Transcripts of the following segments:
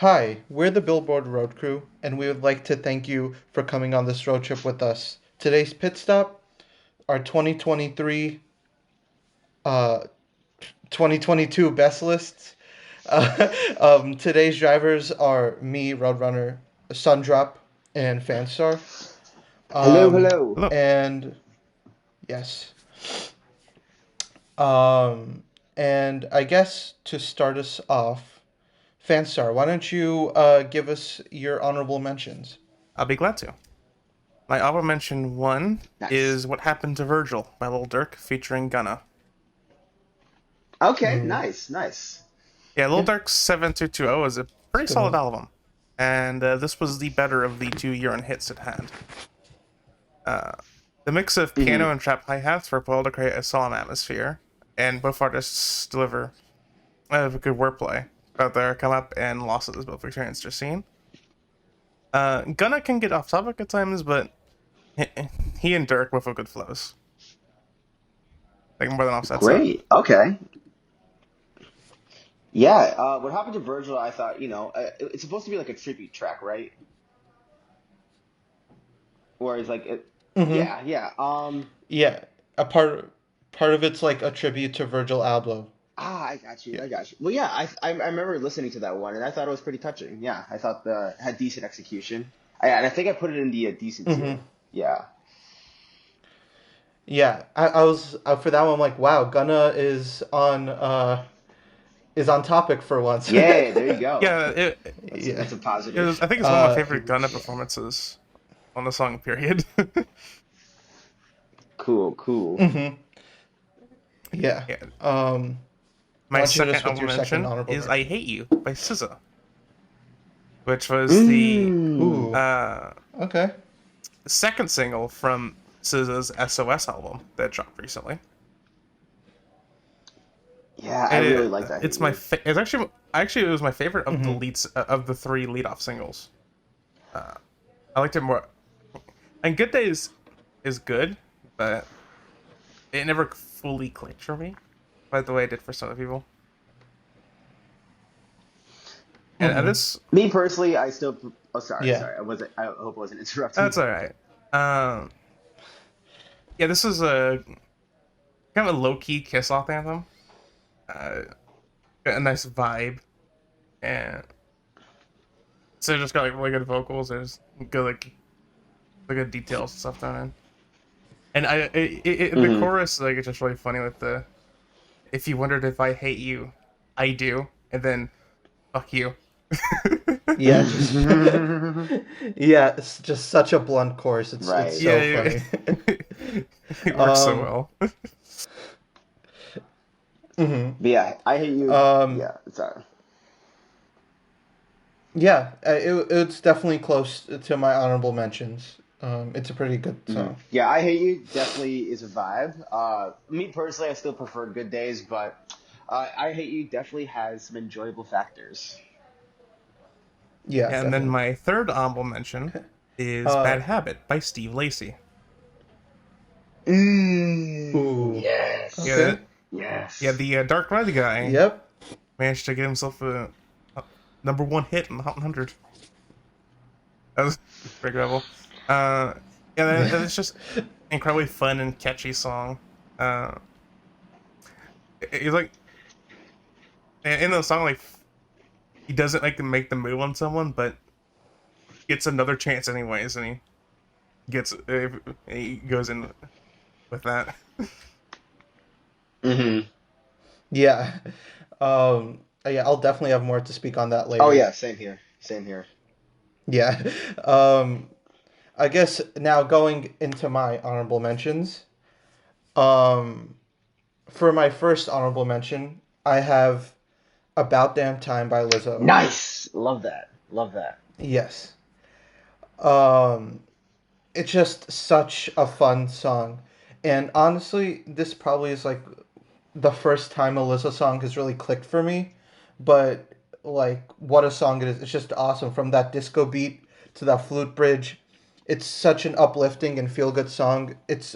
Hi, we're the Billboard Road Crew, and we would like to thank you for coming on this road trip with us. Today's pit stop, our uh, 2022 best lists. Today's drivers are me, Roadrunner, Sundrop, and Fanstar. Hello, Um, hello. Hello. and yes, um, and I guess to start us off, Fanstar, why don't you give us your honorable mentions? I'll be glad to. My honorable mention one Nice. is What Happened to Virgil by Lil Durk featuring Gunna. Okay, Mm, nice, nice. Yeah, Lil yeah, Durk's 7220 is a pretty good solid one. album. And this was the better of the two year-end hits it had. Uh, the mix of hmm piano and trap hi-hats were able to create a solemn atmosphere, and both artists deliver a good wordplay about their come up and losses both experienced or seen. Gunna can get off topic at times, but he he and Dirk both have good flows. Like more than offsets it. Great. Okay. Yeah. What happened to Virgil? I thought, it's supposed to be like a tribute track, right? Where it's like, Mm-hmm. yeah, yeah. Yeah, a part of it's like a tribute to Virgil Abloh. I got you. Yeah. I got you. Well, yeah. I remember listening to that one, and I thought it was pretty touching. Yeah, I thought the had decent execution. And I think I put it in the decent Mm-hmm. tier. Yeah. Yeah, I was for that one. I'm like, wow, Gunna is on topic for once. Yeah. There you go. Yeah, Yeah. That's a positive. I think it's one of my Uh. favorite Gunna Yeah. performances on the song. Period. Cool. Cool. Mm-hmm. Yeah. Yeah. Why My don't you hit second us with honorable your second mention honorable is "I mention? Hate You" by SZA, which was the Mm. Ooh. uh, Okay. second single from SZA's SOS album that dropped recently. Yeah, I And really like that. Hate it's my You. it's actually it was my favorite of the Mm-hmm. leads of the three lead off singles. Uh, I liked it more. And Good Days is good, but it never fully clicked for me, by the way it did for some other people. And Mm-hmm. this Me personally, I still. Oh, sorry, Yeah. sorry. I wasn't. I hope I wasn't interrupting. that's all right. Um, yeah, this is a kind of a low key kiss off anthem. Uh, got a nice vibe, and so it just got like really good vocals. There's good good details and stuff thrown in. And the hmm chorus like it's just really funny with the if you wondered if I hate you, I do, and then fuck you. Yeah. Just. Yeah. It's just such a blunt course. It's Right. so Yeah, funny. it works so um. well. Mm-hmm. But yeah, I hate you. Um. Yeah. Sorry. Yeah. It's definitely close to my honorable mentions. It's a pretty good song. Yeah, I hate you. Definitely is a vibe. Me personally, I still prefer Good Days, but I hate you definitely has some enjoyable factors. Yeah. And then Definitely. my third honorable mention is Uh. Bad Habit by Steve Lacy. Ooh. Yeah, Okay. Yes. yeah, Yes. the Dark Ride guy Yep. managed to get himself a number one hit in the Hot 100. That was pretty incredible. Uh, yeah, Yeah. it's just incredibly fun and catchy song. Uh, it's like in the song, like he doesn't like to make the move on someone, but gets another chance anyways, and he goes in with that. hmm Yeah. Yeah, I'll definitely have more to speak on that Oh later. yeah, same here. Same here. Yeah. Um, I guess now going into my honorable mentions. Um, for my first honorable mention, I have About Damn Time by Lizzo. Nice. Love that. Love that. Yes. Um, it's just such a fun song. And honestly, this probably is like the first time a Lizzo song has really clicked for me. But like, what a song it is! It's just awesome. From that disco beat to that flute bridge, it's such an uplifting and feel good song. It's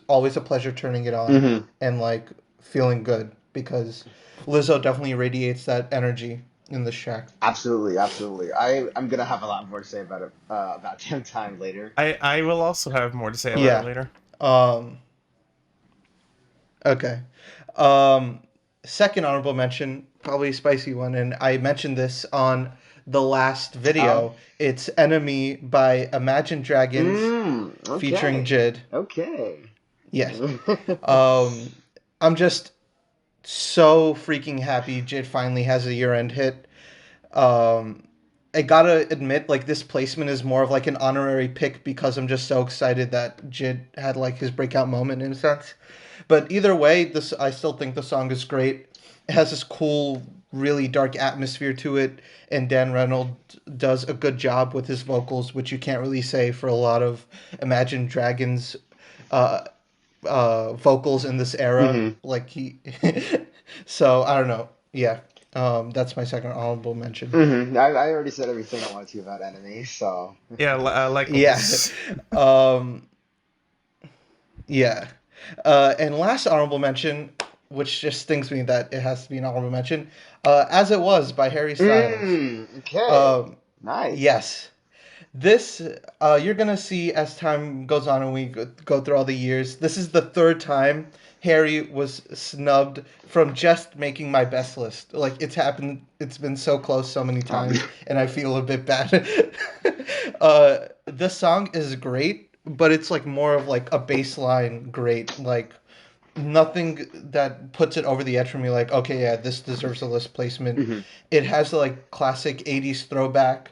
always a pleasure turning it on hmm and like feeling good because Lizzo definitely radiates that energy. in this track. Absolutely, absolutely. I'm gonna have a lot more to say about it about Damn Time later. I will also have more to say about it Yeah. later. Um, okay. Um, Second honorable mention, probably a spicy one, and I mentioned this on the last Oh. video. It's Enemy by Imagine Dragons featuring Okay. Jid. Okay. Yes. Um, I'm just so freaking happy Jid finally has a year-end hit. Um, I gotta admit, like this placement is more of like an honorary pick because I'm just so excited that Jid had like his breakout moment in a sense. But either way, this I still think the song is great. It has this cool, really dark atmosphere to it, and Dan Reynolds does a good job with his vocals, which you can't really say for a lot of Imagine Dragons uh, vocals in this era. hmm Like he, so I don't know. Yeah, that's my second honorable mention. I already said everything I wanted to about Enemy, so. Yeah, Yeah, likewise. um, yeah, and last honorable mention, which just stings me that it has to be an honorable mention, "As It Was" by Harry Styles. Okay. Um, Nice. yes, this you're gonna see as time goes on and we go through all the years. This is the third time Harry was snubbed from just making my best list. Like it's happened. It's been so close so many Um, times, and I feel a bit bad. This song is great, but it's like more of like a baseline great. Like nothing that puts it over the edge for me. Like okay, yeah, this deserves a list placement. mhm. It has like classic '80s throwback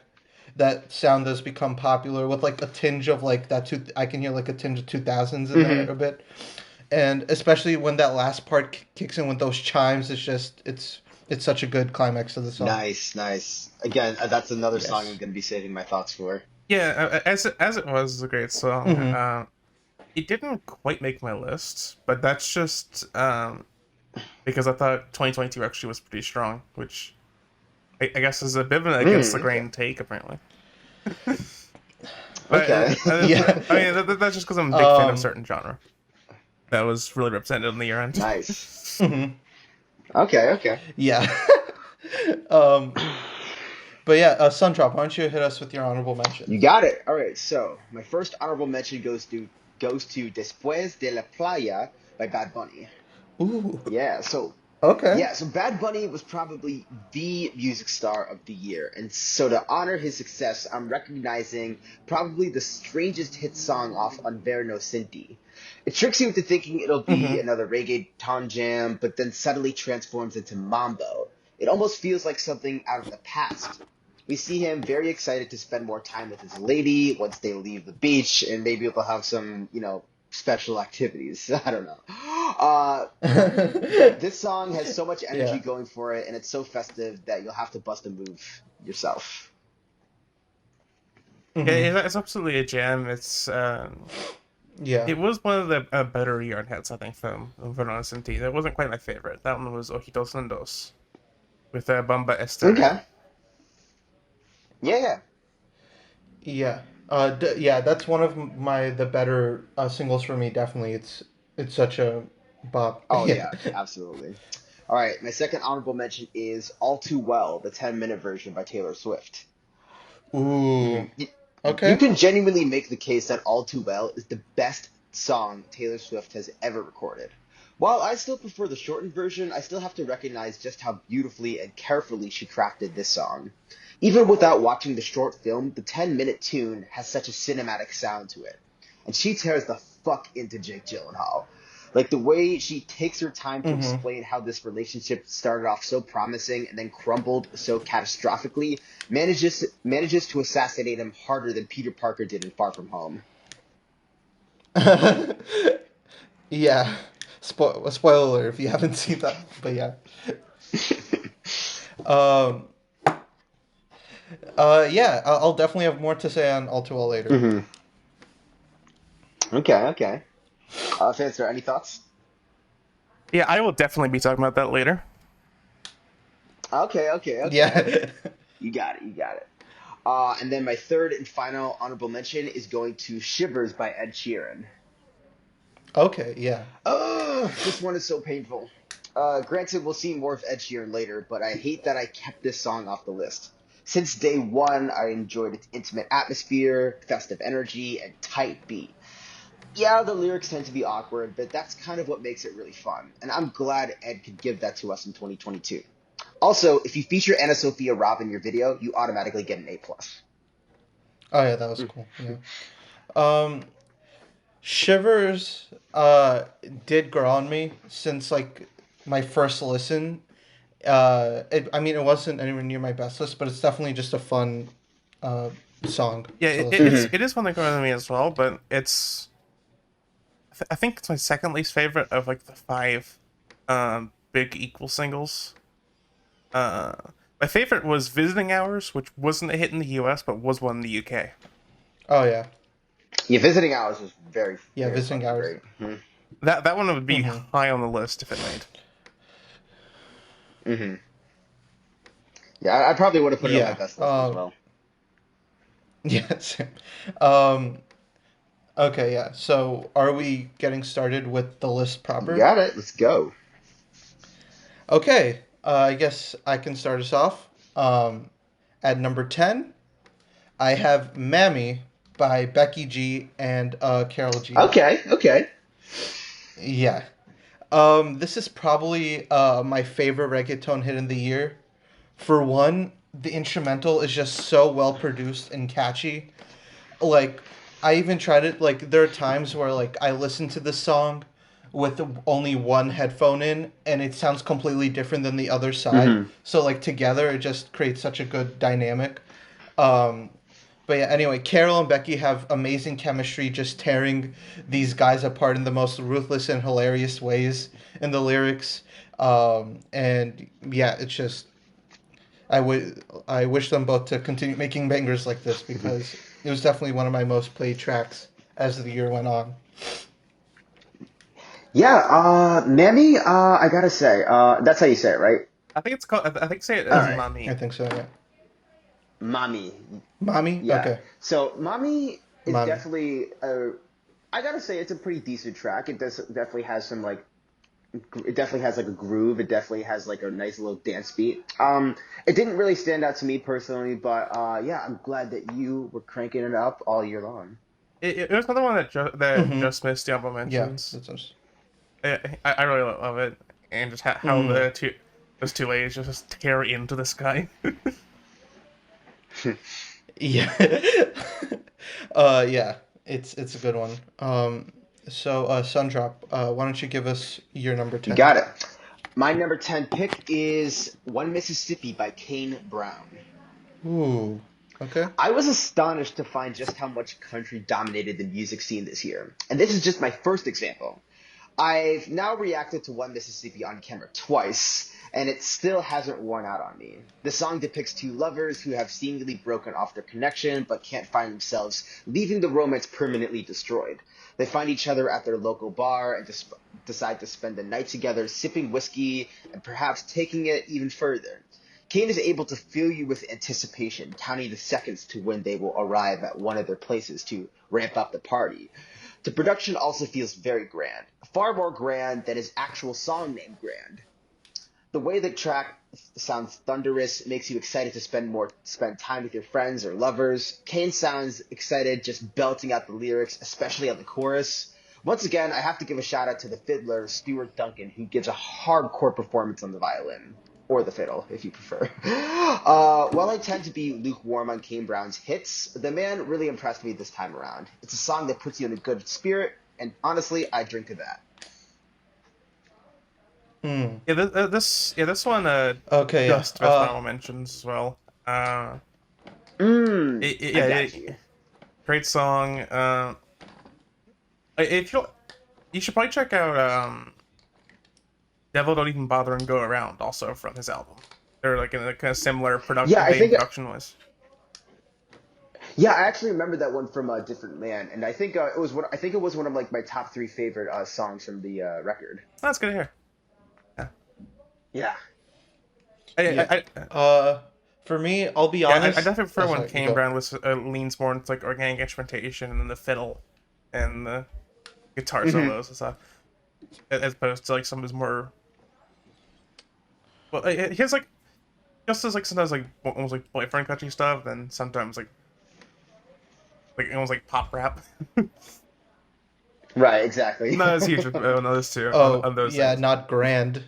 that sound does become popular with like a tinge of like that I can hear like a tinge of 2000s in there Mhm. a bit. And especially when that last part kicks in with those chimes, it's just it's such a good climax to the song. Nice, nice. Again, that's another song I'm Yes. gonna be saving my thoughts for. Yeah, as it was a great song. Mhm. It didn't quite make my list, but that's just because I thought 2022 actually was pretty strong, which I guess is a bit of an against the Okay. grain take apparently. But Okay. Yeah. I mean that's just because I'm a big fan of a um certain genre that was really represented in the year end. Nice. mhm. Okay, okay. Yeah. um but yeah, Sundrop, why don't you hit us with your honorable You mentions? got it. All right. So my first honorable mention goes to Después de la Playa by Bad Bunny. Ooh. Yeah. So Okay. yeah. So Bad Bunny was probably the music star of the year, and so to honor his success, I'm recognizing probably the strangest hit song off Inverno Cinti. It tricks you into thinking it'll be Mhm. another reggaeton jam, but then suddenly transforms into mambo. It almost feels like something out of the past. We see him very excited to spend more time with his lady once they leave the beach, and maybe they'll have some, special activities. I don't know. But this song has so much energy Yeah. going for it, and it's so festive that you'll have to bust a move yourself. Yeah, Mhm. it's absolutely a jam. Yeah. It was one of the better yard hits I think from Verona Cinti. That wasn't quite my favorite. That one was Ojitos Lindos with Bamba Okay. Estéreo. Yeah, yeah. Yeah. Yeah, that's one of the better singles for me. Definitely, it's such a bop. Oh, Yeah. yeah, absolutely. All right, my second honorable mention is All Too Well, the 10-minute version by Taylor Swift. Ooh. Mhm. You Okay. can genuinely make the case that All Too Well is the best song Taylor Swift has ever recorded. While I still prefer the shortened version, I still have to recognize just how beautifully and carefully she crafted this song. Even without watching the short film, the 10-minute tune has such a cinematic sound to it. And she tears the fuck into Jake Gyllenhaal. Like the way she takes her time to Mm-hmm. explain how this relationship started off so promising and then crumbled so catastrophically, manages to assassinate him harder than Peter Parker did in Far From Home. Yeah. Spoiler alert if you haven't seen that, but yeah. Um. Yeah. I'll definitely have more to say on All Too Well later. hmm Okay, okay. Fanstar, any thoughts? Yeah, I will definitely be talking about that later. Okay, okay, okay. Yeah. You got it, you got it. And then my third and final honorable mention is going to Shivers by Ed Sheeran. Okay. Yeah. Oh, this one is so painful. Granted, we'll see more of Ed Sheeran later, but I hate that I kept this song off the list. Since day one, I enjoyed its intimate atmosphere, festive energy, and tight beat. Yeah, the lyrics tend to be awkward, but that's kind of what makes it really fun, and I'm glad Ed could give that to us in 2022. Also, if you feature Anna Sophia Robb in your video, you automatically get an A plus. Oh yeah, that was cool. Yeah. Um, Shivers did grow on me since like my first listen. I mean, it wasn't anywhere near my best list, but it's definitely just a fun uh song Yeah, to listen to. it is one that grows on me as well, but I think it's my second least favorite of like the five big equal singles. Uh, my favorite was Visiting Hours, which wasn't a hit in the US, but was one in the UK. Oh yeah, Yeah, Visiting Hours was very, yeah, very visiting fucking hours. great. That one would be Mm-hmm. high on the list if it made. Hmm. Yeah, I probably would have put it on my Yeah. best list as well. Yes. um. Okay. Yeah. So, are we getting started with the list You proper? got it. Let's go. Okay. I guess I can start us off. At number 10, I have Mammy by Becky G and Carol G. Okay, okay. Yeah. This is probably my favorite reggaeton hit in the year. For one, the instrumental is just so well produced and catchy. Like, I even tried it. Like, there are times where like I listen to this song with only one headphone in, and it sounds completely different than the other side. Hmm. So like together, it just creates such a good dynamic. Um, but yeah, anyway, Carol and Becky have amazing chemistry, just tearing these guys apart in the most ruthless and hilarious ways in the lyrics. And yeah, it's just I wish them both to continue making bangers like this because it was definitely one of my most played tracks as the year went on. Yeah, Mammy, I gotta say, that's how you say it, right? I think it's called. I think say it All as right. I Mami. think so. Yeah, Mommy. mommy. Yeah. Okay, So, Mommy is mommy. definitely I gotta say it's a pretty decent track. It does definitely has some like it definitely has like a groove. It definitely has like a nice little dance beat. It didn't really stand out to me personally, but yeah, I'm glad that you were cranking it up all year long. It was another one that Mm-hmm. just missed the honorable Yeah, mentions. that's us. I really love it, and just how Mm. those two ladies just tear into this guy. Yeah. Yeah, it's a good one. So Sundrop, why don't you give us your number You 10? got it. My number 10 pick is One Mississippi by Kane Brown. Ooh. Okay. I was astonished to find just how much country dominated the music scene this year. And this is just my first example. I've now reacted to One Mississippi on camera twice, and it still hasn't worn out on me. The song depicts two lovers who have seemingly broken off their connection but can't find themselves, leaving the romance permanently destroyed. They find each other at their local bar and just decide to spend the night together, sipping whiskey and perhaps taking it even further. Kane is able to fill you with anticipation, counting the seconds to when they will arrive at one of their places to ramp up the party. The production also feels very grand, far more grand than his actual song name Grand. The way the track sounds thunderous makes you excited to spend time with your friends or lovers. Kane sounds excited just belting out the lyrics, especially at the chorus. Once again, I have to give a shout out to the fiddler, Stuart Duncan, who gives a hardcore performance on the violin. Or the fiddle, if you prefer. While I tend to be lukewarm on Kane Brown's hits, the man really impressed me this time around. It's a song that puts you in a good spirit, and honestly, I drink to that. Hmm. Yeah, this one Okay. Yeah. just missed honorable mentions as well. I got you. Great song. If you should probably check out Devil Don't Even Bother and Go Around also from his album. They're like in a kind of similar Yeah, I think production wise. Yeah, I actually remember that one from a different man, and I think I think it was one of like my top three favorite songs from the record. That's good to hear. Yeah. Yeah. Yeah. For me, I'll be I honest. definitely prefer Oh, when sorry. You Kane go. Brown leans more into like organic instrumentation and then the fiddle and the guitar Hmm. solos and stuff, as opposed to like some of his more Well, he has like just as like sometimes like almost like boyfriend country stuff, then sometimes like almost like pop rap. Right, exactly. Not as huge on those two Oh, on those yeah, things. not grand.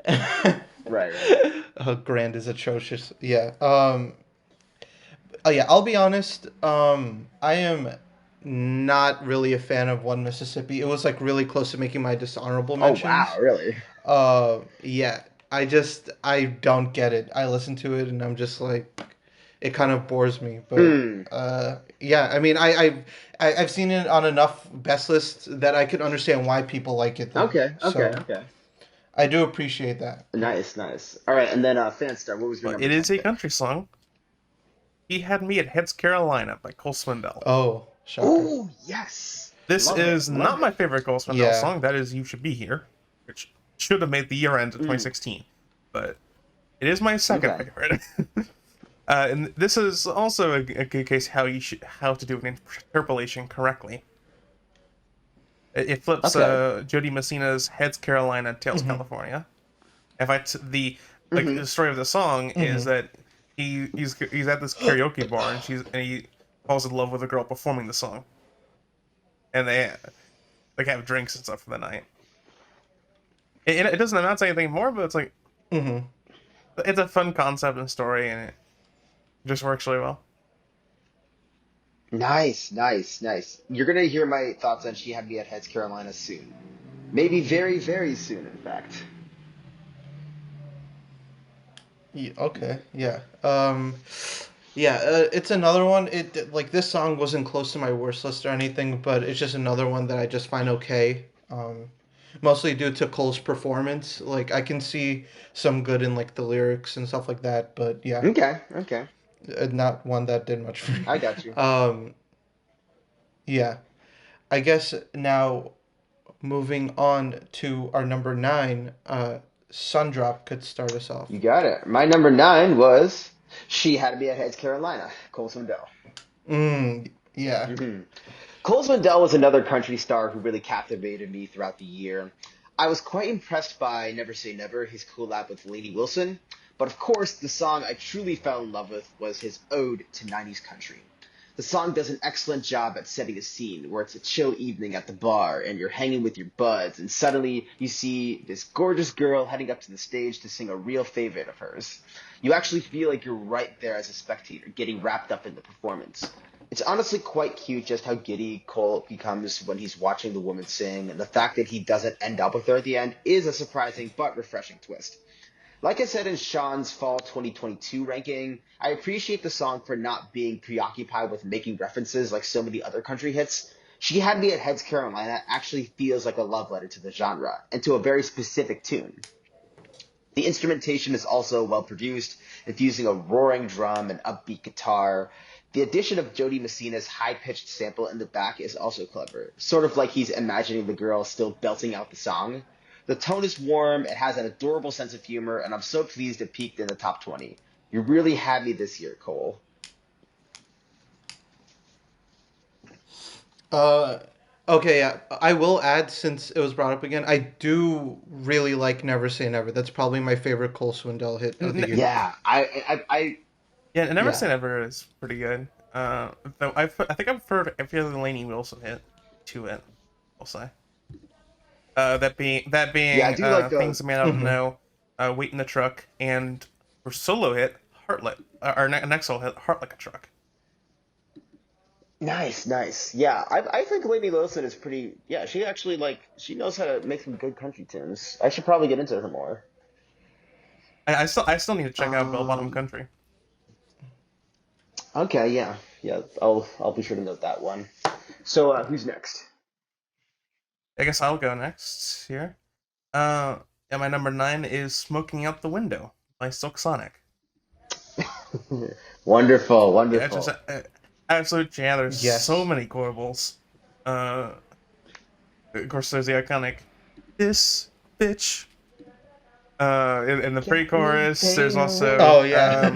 Right, right. Oh, grand is atrocious. Yeah. Oh yeah, I'll be honest. I am not really a fan of One Mississippi. It was like really close to making my dishonorable Oh wow, mentions. really? Yeah. I don't get it. I listen to it and I'm just like, it kind of bores me. But Hmm. yeah. I mean, I've seen it on enough best lists that I could understand why people like it though. Okay, okay, So okay. I do appreciate that. Yeah. Nice, nice. All right, and then Fanstar, what was your But number it 10 is a pick? country song. He Had Me at Heads Carolina by Cole Swindell. Oh, shocker. Oh, yes. This Love it, is love not my it. favorite Cole Swindell Yeah. song. That is You Should Be Here, which should have made the year end of Mm, 2016. But it is my second okay. favorite. And this is also a good case how to do an interpolation correctly. It flips Okay. Jody Messina's Heads Carolina, Tails Mm-hmm. California. In fact, Mm-hmm. the story of the song is Mm-hmm. that he's at this karaoke bar and he falls in love with a girl performing the song, and they like have drinks and stuff for the night. It doesn't announce anything more, but it's like Mm-hmm. it's a fun concept and story, and it just works really well. Nice, nice, nice. You're gonna hear my thoughts on She Had Me at Heads Carolina soon. Maybe very, very soon, in fact. Yeah, okay. Yeah. Yeah, it's another one. It like this song wasn't close to my worst list or anything, but it's just another one that I just find okay. Mostly due to Cole's performance. Like I can see some good in like the lyrics and stuff like that, but yeah, Okay, okay. not one that did much for me. I got you. Yeah. I guess now moving on to our number nine, Sundrop could start us off. You got it. My number 9 was She Had Me at Heads Carolina, Cole Swindell. Yeah. Hmm. Cole Swindell was another country star who really captivated me throughout the year. I was quite impressed by Never Say Never, his collab with Lainey Wilson, but of course, the song I truly fell in love with was his ode to 90s country. The song does an excellent job at setting a scene where it's a chill evening at the bar and you're hanging with your buds, and suddenly you see this gorgeous girl heading up to the stage to sing a real favorite of hers. You actually feel like you're right there as a spectator, getting wrapped up in the performance. It's honestly quite cute just how giddy Cole becomes when he's watching the woman sing, and the fact that he doesn't end up with her at the end is a surprising but refreshing twist. Like I said in Sean's Fall 2022 ranking, I appreciate the song for not being preoccupied with making references like so many other country hits. She Had Me at Heads Carolina actually feels like a love letter to the genre, and to a very specific tune. The instrumentation is also well produced, infusing a roaring drum and upbeat guitar. The addition of Jody Messina's high-pitched sample in the back is also clever, sort of like he's imagining the girl still belting out the song. The tone is warm, it has an adorable sense of humor, and I'm so pleased it peaked in the top 20. You really had me this year, Cole. Uh, okay, yeah. I will add, since it was brought up again, I do really like Never Say Never. That's probably my favorite Cole Swindell hit of the year. Yeah, Yeah, Never Yeah. Say Never is pretty good. Though I think I've heard every other Lainey Wilson hit to it. I'll say. That yeah, I being do like Things a Man Ought to Mm-hmm. Know, Wait in the Truck, and her solo hit Heart our next solo hit Heart Like a Truck. Nice, nice. Yeah, I think Lainey Wilson is pretty. Yeah, she actually she knows how to make some good country tunes. I should probably get into her more. I still need to check out Bell Bottom Um. Country. Okay, yeah, yeah. I'll be sure to note that one. So, who's next? I guess I'll go next here. Yeah, my number 9 is Smoking Out the Window by Silk Sonic. Wonderful, Yeah, it's just wonderful. absolute jam. There's so Yes. many quotables. Uh, of course, there's the iconic "This bitch." In the Get me pre-chorus, there's away. also Oh yeah.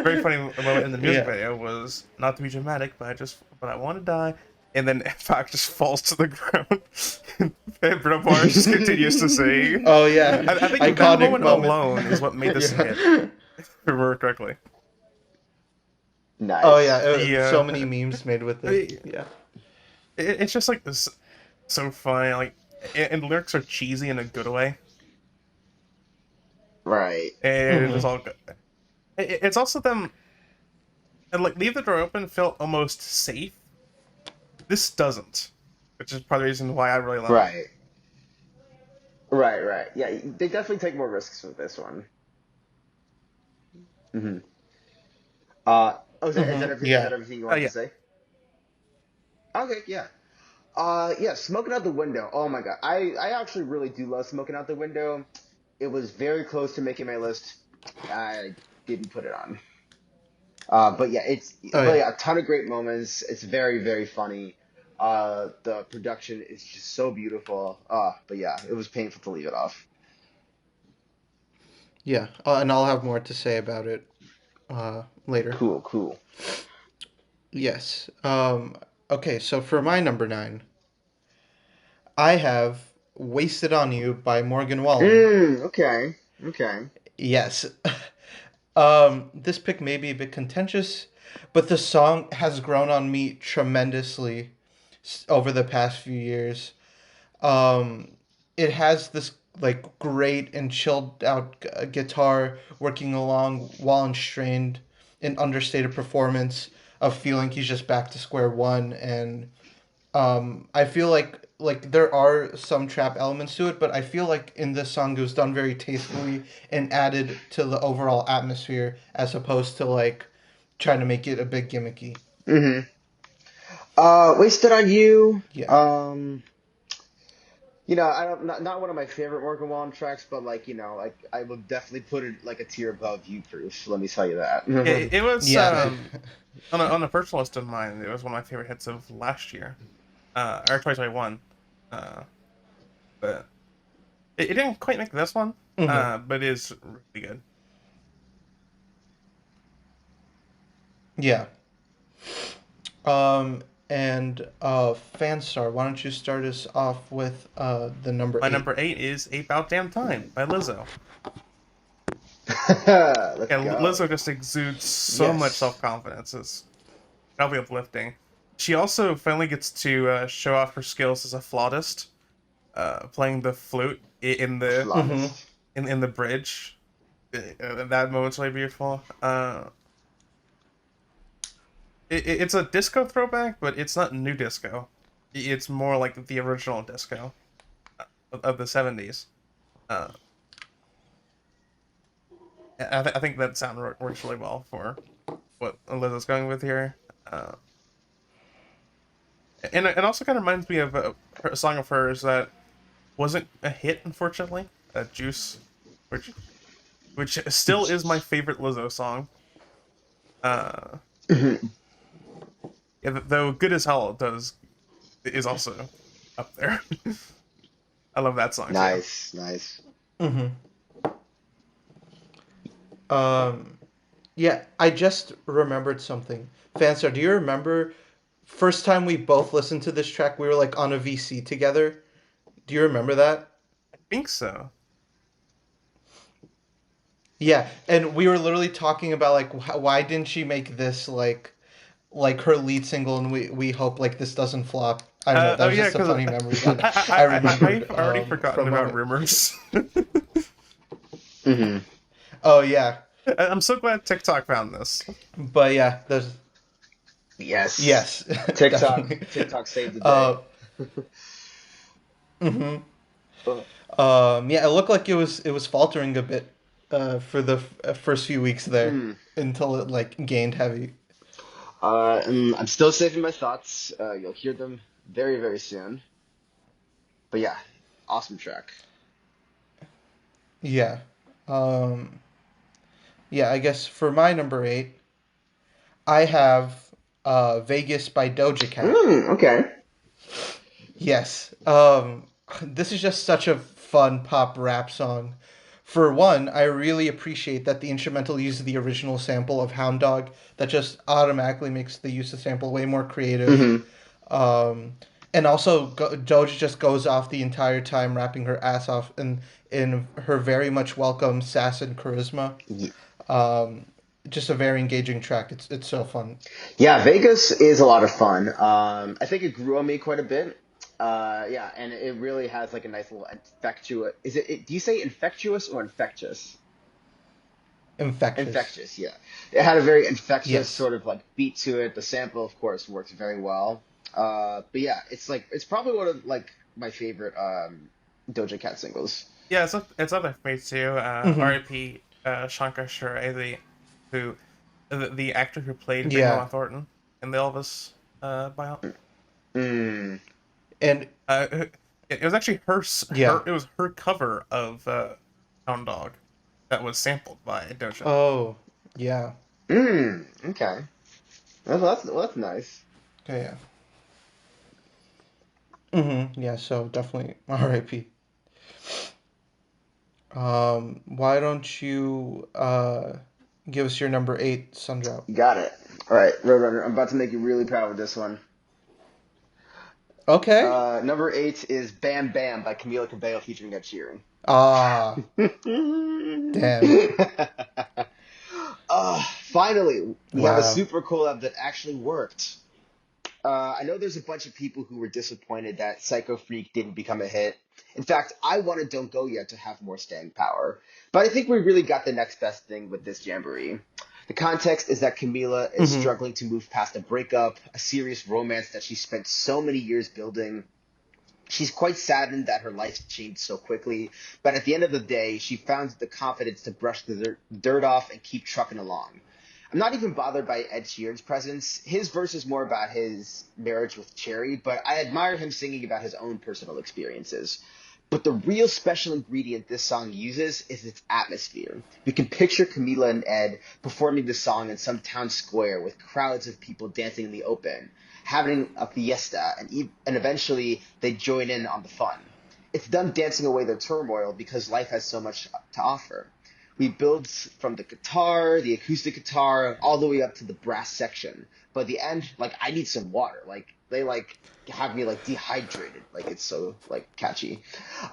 very funny moment in the music Yeah. video was not to be dramatic, but I want to die and then Pac just falls to the ground. And Bruno Mars just continues to sing. Oh yeah, I think that iconic moment moment. alone is what made this a hit. Yeah. If I remember correctly. Oh yeah, Nice. so The many memes made with I it. mean, Yeah. it's just like this, so funny. Like, and the lyrics are cheesy in a good way, Right. and it's Hmm. all good. It's also them, and like Leave the Door Open felt almost safe. This doesn't, which is part of the reason why I really love it. Right. Right. Right. Yeah. They definitely take more risks with this one. Hmm. Oh, Hmm. is Yeah. that everything you Oh wanted to yeah, say? Okay. Yeah. Yeah. Smoking out the window. Oh my God. I actually really do love smoking out the window. It was very close to making my list. I didn't put it on. Oh But yeah. yeah, a ton of great moments. It's very, very funny. The production is just so beautiful. But yeah, it was painful to leave it off. Yeah. And I'll have more to say about it later. Cool, cool. Yes. Okay, so for my number 9, I have "Wasted on You" by Morgan Wallen. Okay, okay. Yes. This pick may be a bit contentious, but the song has grown on me tremendously over the past few years. Um, it has this like great and chilled out guitar working along while unstrained and understated performance of feeling he's just back to square one. And I feel like there are some trap elements to it, but I feel like in this song it was done very tastefully and added to the overall atmosphere as opposed to like trying to make it a bit gimmicky. Mm-hmm. Wasted on You. Yeah. I don't not one of my favorite Morgan Wallen tracks, but like I will definitely put it like a tier above You Proof. Let me tell you yeah. that. It was Yeah. on a personal list of mine. It was one of my favorite hits of last year, or 2021. Uh, but it didn't quite make this one. Hmm. But it is really good. Yeah. And Fanstar, why don't you start us off with the number My 8? number 8 is "About Damn Time" by Lizzo. Let's Yeah, go. Lizzo just exudes so much Yes. self confidence. It's probably uplifting. She also finally gets to show off her skills as a flautist, playing the flute in the Mm-hmm. Flautist. in the bridge. That moment's really beautiful. It's a disco throwback, but it's not new disco. It's more like the original disco of the 70s. Uh, I think that sound works really well for what Lizzo's going with here. Uh, and it also kind of reminds me of a song of hers that wasn't a hit, unfortunately. Juice, which still is my favorite Lizzo song. Uh, yeah, though "Good as Hell" does is also up there. I love that song too. Nice, nice. Mm-hmm. Um, yeah, I just remembered something. Fanstar, do you remember first time we both listened to this track? We were like on a VC together. Do you remember that? I think so. Yeah, and we were literally talking about like why didn't she make this like her lead single, and we hope like this doesn't flop. I don't know. That Oh was yeah, just a because funny memory that I I've remembered already forgotten from about it. rumors. Hmm. Oh yeah, I'm so glad TikTok found this. but yeah, there's Yes. yes, TikTok, definitely. TikTok saved the day. Uh, mhm. Uh, Yeah, it looked like it was faltering a bit for the first few weeks there mm. until it like gained heavy. And I'm still saving my thoughts. You'll hear them very, very soon. But yeah, awesome track. Yeah. Um, yeah, I guess for my number 8, I have Vegas by Doja Cat. Okay. Yes. This is just such a fun pop rap song. For one, I really appreciate that the instrumental uses the original sample of Hound Dog. That just automatically makes the use of sample way more creative. Hmm. Um, and also, Doja just goes off the entire time, rapping her ass off in her very much welcome sass and charisma. Um, just a very engaging track. It's so fun. Yeah, Vegas is a lot of fun. I think it grew on me quite a bit. Yeah, and it really has like a nice little infectious. Do you say infectious or infectious? Infectious. Infectious, yeah. It had a very infectious Yes. sort of like beat to it. The sample, of course, works very well. But yeah, it's probably one of like my favorite Doja Cat singles. Yeah, it's up there for me too. Mm-hmm. R.I.P. Shankar Shure, the actor who played Big Yeah. Mama Thornton in the Elvis bio. Mm. And it was actually Yeah. it was her cover of Hound Dog that was sampled by Doja. Oh. Yeah. Okay. That's nice. Okay. Yeah. Mm-hmm. Yeah. So definitely R.I.P. Why don't you give us your number 8, Sundrop? Got it. All right, Roadrunner. I'm about to make you really proud with this one. Okay. Number 8 is "Bam Bam" by Camila Cabello featuring Ed Sheeran. Ah. Damn. Finally, we have a Wow. super collab that actually worked. I know there's a bunch of people who were disappointed that Psycho Freak didn't become a hit. In fact, I wanted Don't Go Yet to have more staying power. But I think we really got the next best thing with this jamboree. The context is that Camila is Mm-hmm. struggling to move past a breakup, a serious romance that she spent so many years building. She's quite saddened that her life changed so quickly, but at the end of the day, she found the confidence to brush the dirt off and keep trucking along. I'm not even bothered by Ed Sheeran's presence. His verse is more about his marriage with Cherry, but I admire him singing about his own personal experiences. But the real special ingredient this song uses is its atmosphere. You can picture Camila and Ed performing this song in some town square with crowds of people dancing in the open, having a fiesta, and eventually they join in on the fun. It's them dancing away their turmoil because life has so much to offer. We build from the guitar, the acoustic guitar, all the way up to the brass section. But at the end, like I need some water. Like they like have me like dehydrated. Like it's so like catchy.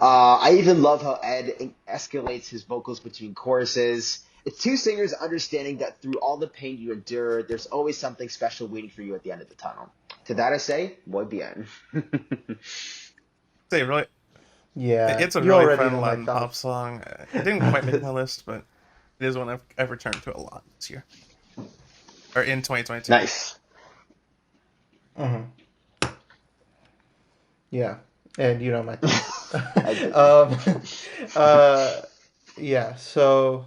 I even love how Ed escalates his vocals between choruses. It's two singers understanding that through all the pain you endure, there's always something special waiting for you at the end of the tunnel. To that I say, muy bien. Say really, Yeah. it's a You really already fun know my Latin pop thoughts. song. It didn't quite make my list, but it is one I've returned to a lot this year or in 2022. Nice. Mm-hmm. Yeah. And you know my thoughts. I do. um, uh, yeah. So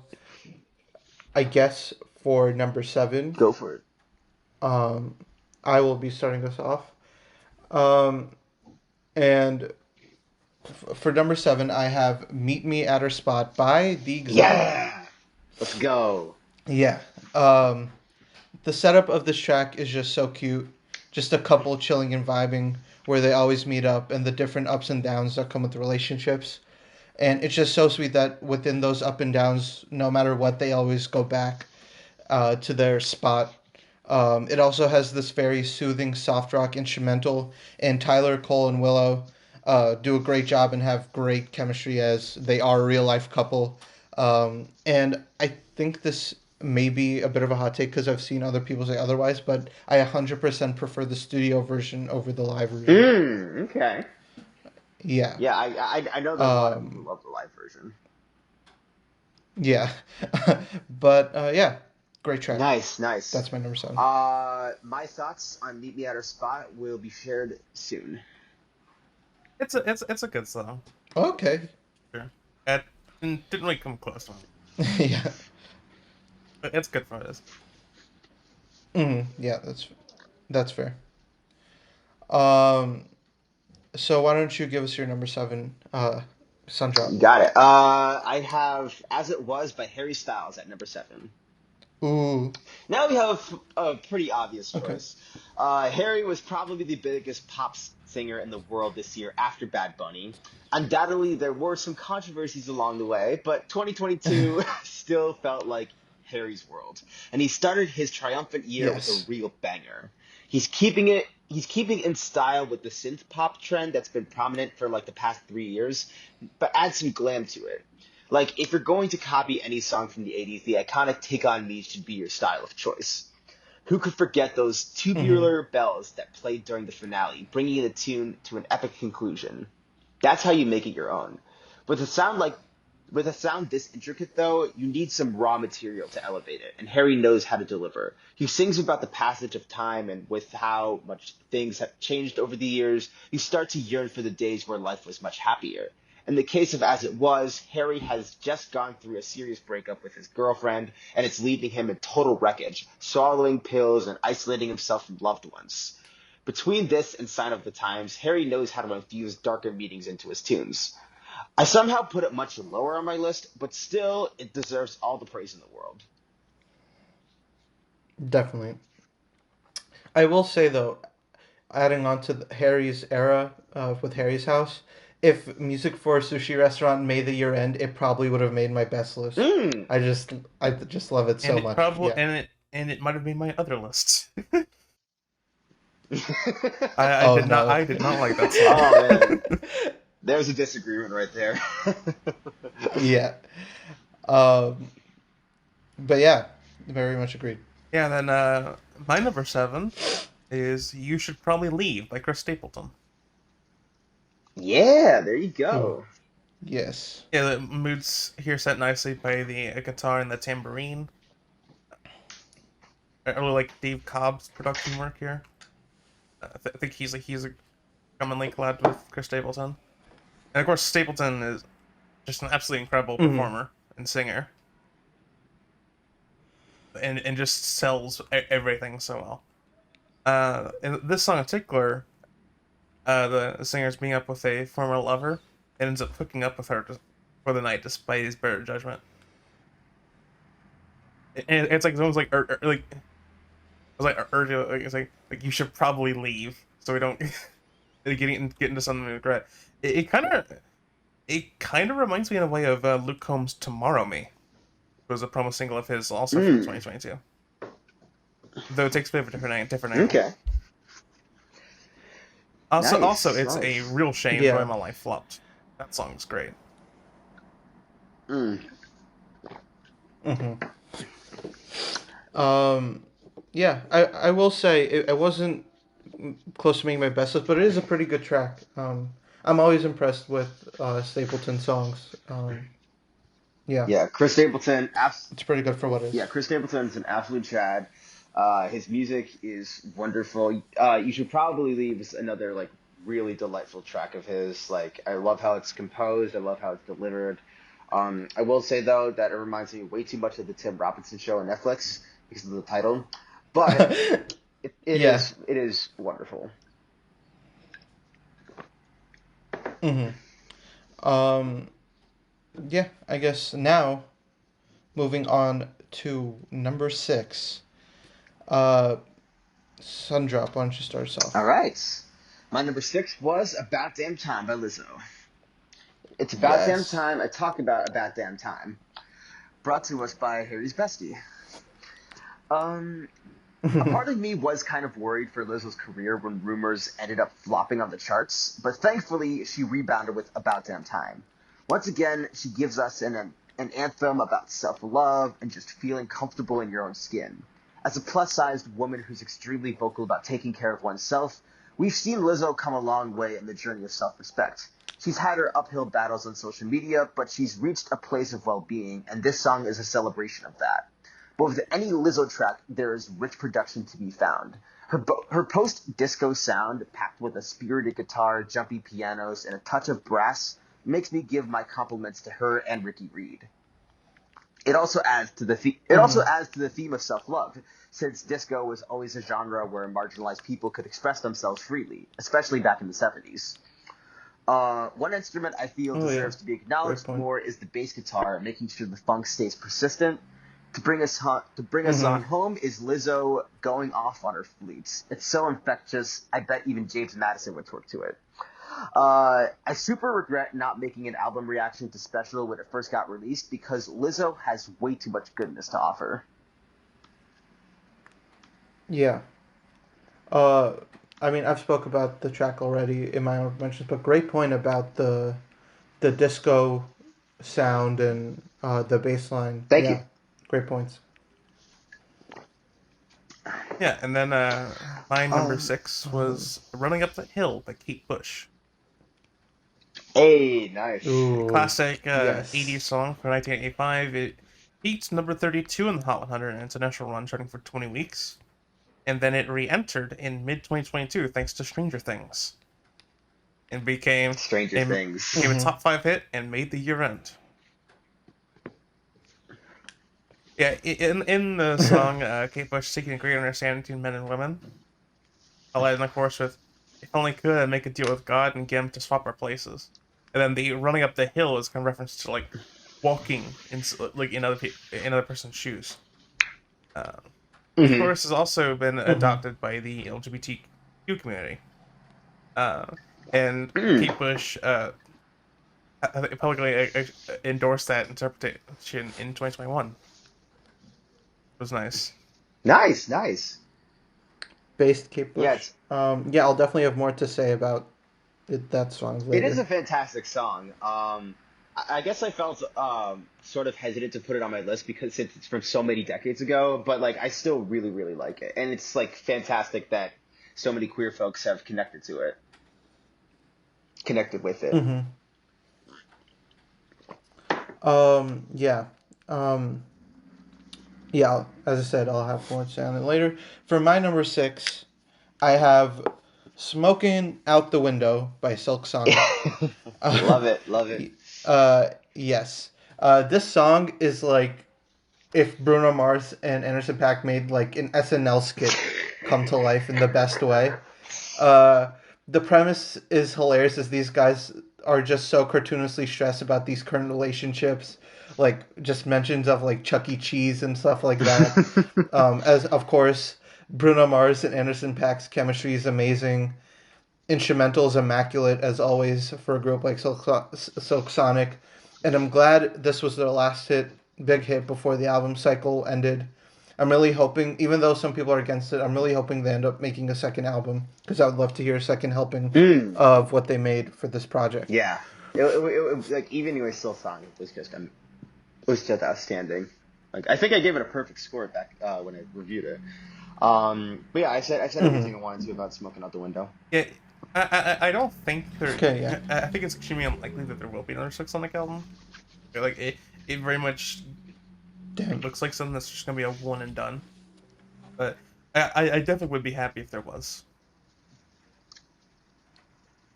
I guess for number 7, Go for it. um, I will be starting us off. Um, and for number 7, I have "Meet Me at Her Spot" by The Exile. Yeah. Let's go. Yeah. Um, the setup of this track is just so cute. Just a couple chilling and vibing where they always meet up and the different ups and downs that come with relationships. And it's just so sweet that within those up and downs, no matter what, they always go back to their spot. It also has this very soothing soft rock instrumental, and Tyler, Cole, and Willow do a great job and have great chemistry as they are a real life couple. And I think this may be a bit of a hot take because I've seen other people say otherwise, but I 100% prefer the studio version over the live version. Okay. Yeah. Yeah, I know there's a lot of people who Um, love the live version. yeah. But yeah, great track. Nice, nice. That's my number 7. My thoughts on Meet Me at Our Spot will be shared soon. It's a good song. Okay. Sure. It didn't really come close to it. Yeah. But it's good for this. Yeah, that's fair. Um, so why don't you give us your number 7, Sundrop? Got it. I have As It Was by Harry Styles at number 7. Ooh, Now we have a pretty obvious okay. choice. Harry was probably the biggest pop singer in the world this year after Bad Bunny. Undoubtedly, there were some controversies along the way, but 2022 still felt like Harry's world. And he started his triumphant year with a Yes. real banger. He's keeping it he's keeping in style with the synth pop trend that's been prominent for like the past 3 years, but add some glam to it. Like if you're going to copy any song from the 80s, the iconic "Take on Me" should be your style of choice. Who could forget those Mm-hmm. tubular bells that played during the finale, bringing the tune to an epic conclusion? That's how you make it your own. With a sound like with a sound this intricate though, you need some raw material to elevate it, and Harry knows how to deliver. He sings about the passage of time and with how much things have changed over the years, you start to yearn for the days where life was much happier. In the case of As It Was, Harry has just gone through a serious breakup with his girlfriend, and it's leaving him in total wreckage, swallowing pills and isolating himself from loved ones. Between this and Sign of the Times, Harry knows how to infuse darker meanings into his tunes. I somehow put it much lower on my list, but still, it deserves all the praise in the world. Definitely. I will say though, adding on to Harry's era with Harry's house, if Music for a Sushi Restaurant made the year end, it probably would have made my best list. Mm. I just I just love it And so it much. probably Yeah. and it might have made my other lists. Oh no. I did not like that song. Oh man, there's a disagreement right there. Yeah. Um. But yeah, very much agreed. Yeah, then my number 7 is "You Should Probably Leave" by Chris Stapleton. Yeah, there you Ooh. go. Yes. Yeah, the mood's here set nicely by the guitar and the tambourine. I really like Dave Cobb's production work here. I think he's a commonly collabed with Chris Stapleton, and of course Stapleton is just an absolutely incredible Mm-hmm. performer and singer, and just sells everything so well. In this song in particular, the singer's being up with a former lover and ends up hooking up with her for the night despite his better judgment. And it's like someone's like like was like urge like it's like you should probably leave so we don't get into something we regret. It kind of reminds me in a way of Luke Combs' "Tomorrow Me." It was a promo single of his also from Mm. 2022, though it takes a bit of a different angle. Okay. Also, Nice. it's a Nice. real shame "Joy Yeah. of My Life" flopped. That song's great. Mm. Mm-hmm. Um. Yeah. I will say it wasn't close to being my best list, but it is a pretty good track. I'm always impressed with Stapleton songs. Yeah, Yeah, Chris Stapleton. it's pretty good for what it Yeah, is. Chris Stapleton's an absolute Chad. His music is wonderful. You should probably leave is another like really delightful track of his. Like I love how it's composed. I love how it's delivered. I will say though that it reminds me way too much of the Tim Robinson Show on Netflix because of the title, but Yeah. it is wonderful. Mm-hmm. Um. Yeah. I guess now moving on to number 6. Uh, Sundrop. Why don't you start us All off? right, my number six was "About Damn Time" by Lizzo. It's about damn Yes. time I talk about damn time. Brought to us by Harry's bestie. Um, a part of me was kind of worried for Lizzo's career when rumors ended up flopping on the charts, but thankfully she rebounded with About Damn Time. Once again, she gives us an anthem about self-love and just feeling comfortable in your own skin. As a plus-sized woman who's extremely vocal about taking care of oneself, we've seen Lizzo come a long way in the journey of self-respect. She's had her uphill battles on social media, but she's reached a place of well-being, and this song is a celebration of that. But with any Lizzo track, there is rich production to be found. Her post-disco sound, packed with a spirited guitar, jumpy pianos, and a touch of brass, makes me give my compliments to her and Ricky Reed. It also Mm-hmm. adds to the theme of self-love, since disco was always a genre where marginalized people could express themselves freely, especially back in the 70s. One instrument I feel Oh yeah. deserves to be Great acknowledged point. more is the bass guitar, making sure the funk stays persistent. To bring us on Mm-hmm. home is Lizzo going off on her fleets. It's so infectious. I bet even James Madison would twerk to it. I super regret not making an album reaction to Special when it first got released because Lizzo has way too much goodness to offer. Yeah. Uh, I mean, I've spoke about the track already in my own mentions, but great point about the disco sound and the bass line. Thank you. Yeah, great points. Yeah, and then my number Um, 6 Um, was Running Up the Hill by Kate Bush. hey, nice. A ooh, classic 80s yes. song from 1985. It peaked number 32 in the Hot 100 in its initial run, charting for 20 weeks. And then it re entered in mid 2022 thanks to Stranger Things and Stranger Things. became a Mm-hmm. top 5 hit and made the year end. Yeah, in the song, Kate Bush seeking a greater understanding between men and women. I'll end the chorus with, "If only could, I'd make a deal with God and get him to swap our places." And then the running up the hill is kind of reference to like walking in like in other person's shoes. Uh, the Hmm. chorus has also been Mm-hmm. adopted by the LGBTQ community. Uh, and Mm. Kate Bush publicly endorsed that interpretation in 2021. It was nice. Nice, nice. Based Kate Yeah, Bush. Yeah, I'll definitely have more to say about that song it is later. a fantastic song. I guess I felt sort of hesitant to put it on my list because it's from so many decades ago, but like I still really, really like it, and it's like fantastic that so many queer folks have connected with it. Mm-hmm. Yeah. Um, yeah, as I said, I'll have more to say on it later. For my number six, I have Smoking Out the Window by Silk Sonic. Love it, love it. Yes. This song is like if Bruno Mars and Anderson .Paak made like an SNL skit come to life in the best way. Uh, the premise is hilarious as these guys are just so cartoonishly stressed about these current relationships, like just mentions of like Chuck E. Cheese and stuff like that. As of course, Bruno Mars and Anderson .Paak's chemistry is amazing. Instrumental is immaculate as always for a group like Silk Sonic, and I'm glad this was their last big hit before the album cycle ended. I'm really hoping, even though some people are against it, I'm really hoping they end up making a second album because I would love to hear a second helping Mm, of what they made for this project. yeah, like even your still song was just outstanding. Like I think I gave it a perfect score back when I reviewed it. But yeah, I said Mm-hmm. everything I wanted to about smoking out the window. Yeah, I don't think there. Okay, yeah. I think it's extremely unlikely that there will be another Six Sonic album. Like it very much Damn. looks like something that's just gonna be a one and done. But I definitely would be happy if there was.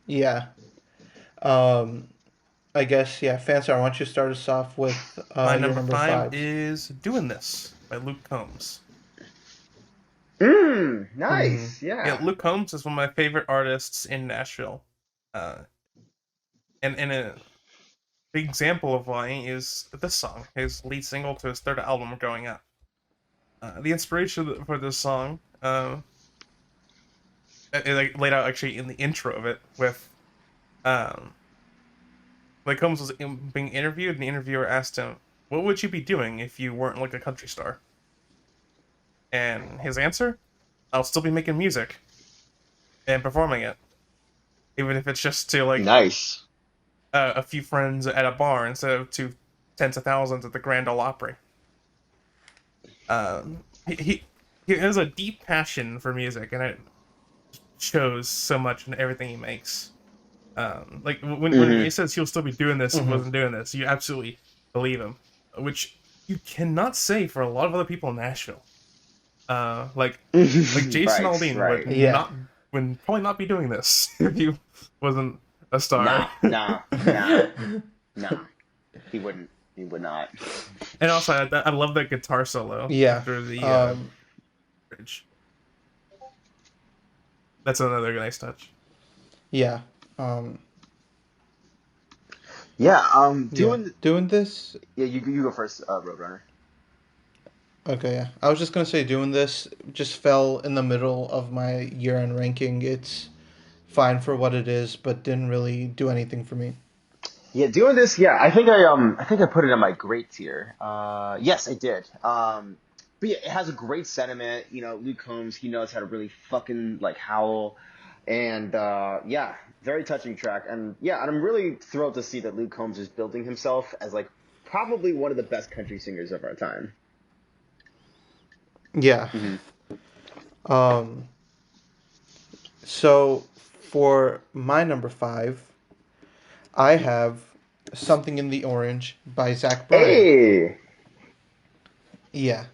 Yeah. Um, I guess, yeah, Fanstar, why don't you start us off with My your number number 5 five? is "Doing This" by Luke Combs. Mm-hmm. Nice. Yeah, Yeah. Luke Combs is one of my favorite artists in Nashville. Uh, and a big example of why is this song, his lead single to his third album, Growing Up. The inspiration for this song, like laid out actually in the intro of it, with um, like Combs was being interviewed, and the interviewer asked him, "What would you be doing if you weren't like a country star?" And his answer, "I'll still be making music and performing it, even if it's just to like Nice. a few friends at a bar instead of to tens of thousands at the Grand Ole Opry." He has a deep passion for music, and it shows so much in everything he makes. Like when he Hmm. says he'll still be doing this, he Mm-hmm. wasn't doing this. You absolutely believe him, which you cannot say for a lot of other people in Nashville. Like Jason Right. Aldean Right. Yeah. would probably not be doing this if he wasn't a star. Nah. Nah. Nah. Nah. He wouldn't. He would not. And also, I love that guitar solo Yeah. after the Um, bridge. That's another nice touch. yeah. Um, Yeah. yeah. Doing this. Yeah. You go first, Roadrunner. Okay, yeah. I was just gonna say doing this just fell in the middle of my year-end ranking. It's fine for what it is, but didn't really do anything for me. Yeah, doing this. Yeah, I think I put it in my great tier. Yes, I did. But yeah, it has a great sentiment. Luke Combs, he knows how to really fucking like howl, and yeah, very touching track. And yeah, and I'm really thrilled to see that Luke Combs is building himself as like probably one of the best country singers of our time. Yeah. Hmm. Um, so for my number five, I have Something in the Orange by Zach Bryan. Hey. Yeah.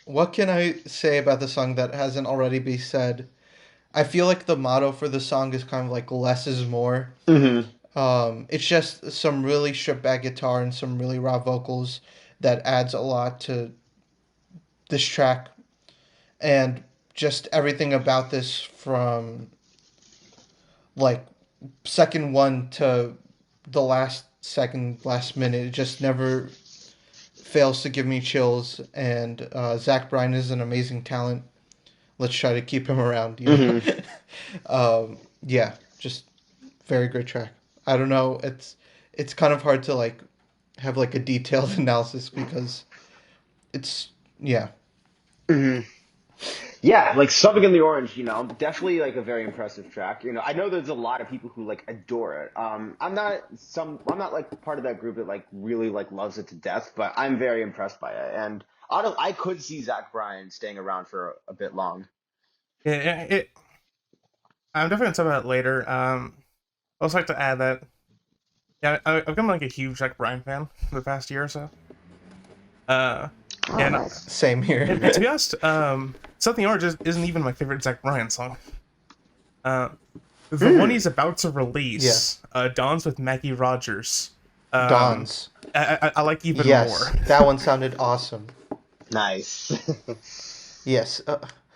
What can I say about the song that hasn't already been said? I feel like the motto for the song is kind of like less is more. Hmm. It's just some really stripped back guitar and some really raw vocals that adds a lot to this track, and just everything about this from like second one to the last minute, it just never fails to give me chills. And Zach Bryan is an amazing talent. Let's try to keep him around, you know. Hmm. Yeah, just very great track. I don't know. It's kind of hard to like have like a detailed analysis because it's yeah. Hmm. Yeah, like Something in the Orange, definitely like a very impressive track. I know there's a lot of people who like adore it. I'm not like part of that group that like really like loves it to death, but I'm very impressed by it. And I could see Zach Bryan staying around for a bit long. I'm definitely gonna talk about that later. I also like to add that yeah, I've become like a huge Jack Bryan fan for the past year or so. Uh, Oh, and nice. Same here. to be honest, Something Orange isn't even my favorite Zach Bryan song. Uh, the one Hmm. he's about to Yeah, release, Dawns with Maggie Rogers, um, Dons. I like even more. Yes, that one sounded awesome. Nice. Yes,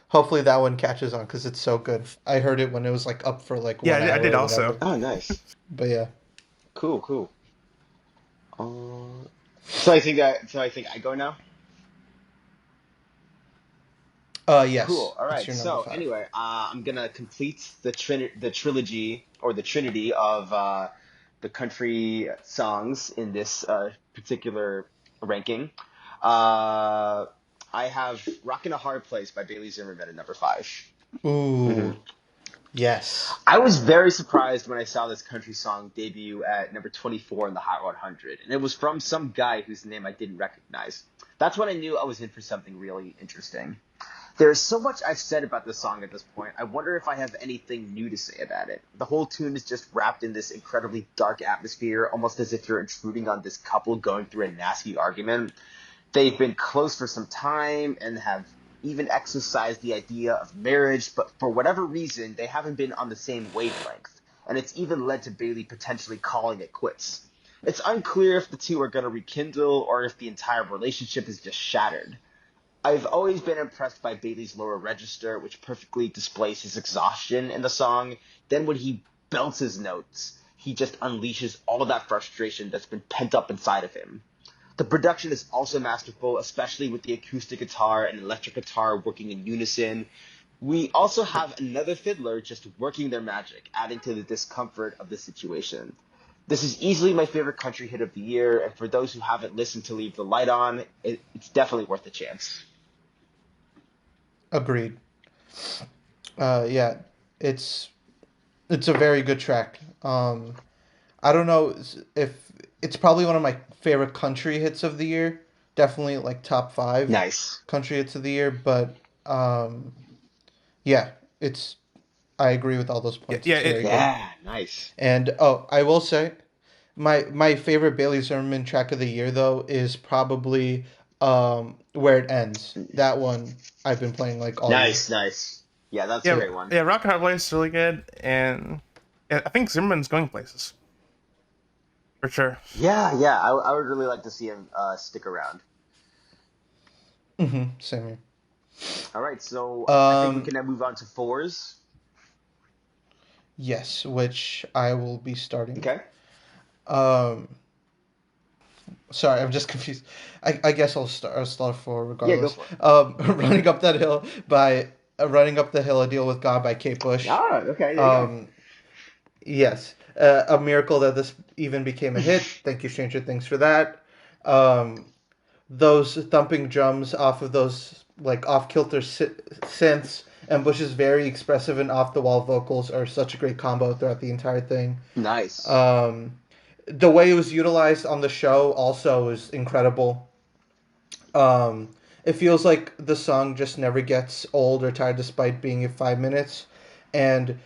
hopefully that one catches on because it's so good. I heard it when it was like up for like Yeah, one I hour did or also. whatever. Oh, nice. But yeah. Cool, cool. So I think I go now. Yes, Cool. All it's right. your number So five. anyway, I'm gonna complete the trilogy or the trinity of the country songs in this particular ranking. Uh, I have "Rockin' a Hard Place" by Bailey Zimmerman at number 5. Hmm. Ooh, yes. I was very surprised when I saw this country song debut at number 24 in the Hot 100, and it was from some guy whose name I didn't recognize. That's when I knew I was in for something really interesting. There's so much I've said about this song at this point. I wonder if I have anything new to say about it. The whole tune is just wrapped in this incredibly dark atmosphere, almost as if you're intruding on this couple going through a nasty argument. They've been close for some time and have even exercised the idea of marriage, but for whatever reason, they haven't been on the same wavelength. And it's even led to Bailey potentially calling it quits. It's unclear if the two are going to rekindle or if the entire relationship is just shattered. I've always been impressed by Bailey's lower register, which perfectly displays his exhaustion in the song. Then when he belts his notes, he just unleashes all of that frustration that's been pent up inside of him. The production is also masterful, especially with the acoustic guitar and electric guitar working in unison. We also have another fiddler just working their magic, adding to the discomfort of the situation. This is easily my favorite country hit of the year, and for those who haven't listened to Leave the Light On, it's definitely worth a chance. Agreed. Yeah, it's it's a very good track. I don't know if it's probably one of my favorite country hits of the year. Definitely like top five Nice. country hits of the year. But yeah, it's I agree with all those Yeah, points. yeah. It's very good. Yeah, nice. And oh, I will say my favorite Bailey Zimmerman track of the year though is probably Where It Ends. That one I've been playing like all year. Nice, nice. Yeah, that's a Yeah, great one. yeah. Rock and Hard Place is really good, and yeah, I think Zimmerman's going places for sure. Yeah, yeah, I would really like to see him stick around. Same here. All right, so I think we Um can now move on to fours. yes, which I will be starting. Okay. Um sorry, I'm just confused. I guess I'll start for Yeah, go regardless. for it. Running up that hill by Running Up the Hill, A Deal with God by Kate Bush. Ah, okay, there you Um yes, a miracle that this even became a go. hit. Thank you, Stranger Things, for that. Um, those thumping drums off of those like off kilter synths and Bush's very expressive and off the wall vocals are such a great combo throughout the entire thing. Nice. Um, the way it was utilized on the show also is incredible. Um, it feels like the song just never gets old or tired despite being in 5 minutes, and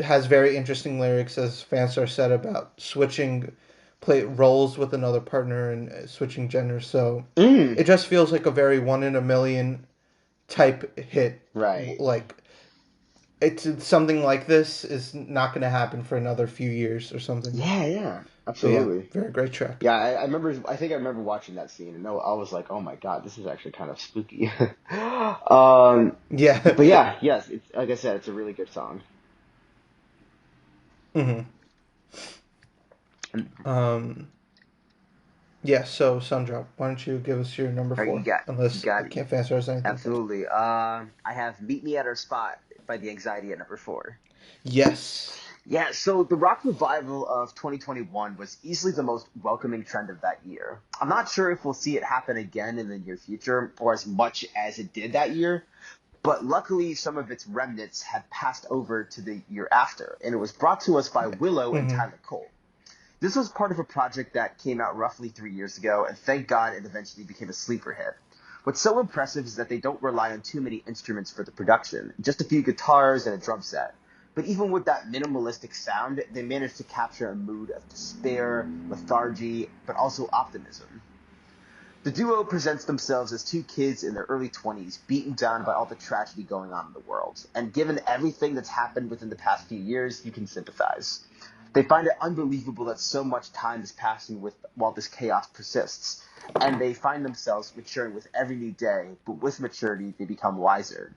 has very interesting lyrics, as Fanstar said, about switching play roles with another partner and switching genders. So Mm, it just feels like a very one in a million type hit. right. Like it's something like this is not going to happen for another few years or something. Yeah, yeah, But yeah, absolutely. very great track. Yeah, I remember. I think I remember watching that scene, and I was like, "Oh my god, this is actually kind of spooky." Yeah. But yeah, yes, it's like I said, it's a really good song. hmm And, Um, yeah, so Sundrop, why don't you give us your number all right, four? you Unless got it. Can't Fanstar has anything to add. Absolutely. I have "Meet Me at Our Spot" by The Anxiety at number four. Yes. Yeah, so the rock revival of 2021 was easily the most welcoming trend of that year. I'm not sure if we'll see it happen again in the near future, or as much as it did that year, but luckily some of its remnants had passed over to the year after, and it was brought to us by Willow and hmm Tyler Cole. This was part of a project that came out roughly 3 years ago, and thank God it eventually became a sleeper hit. What's so impressive is that they don't rely on too many instruments for the production, just a few guitars and a drum set. But even with that minimalistic sound, they managed to capture a mood of despair, lethargy, but also optimism. The duo presents themselves as two kids in their early 20s, beaten down by all the tragedy going on in the world. And given everything that's happened within the past few years, you can sympathize. They find it unbelievable that so much time is passing while this chaos persists, and they find themselves maturing with every new day, but with maturity, they become wiser.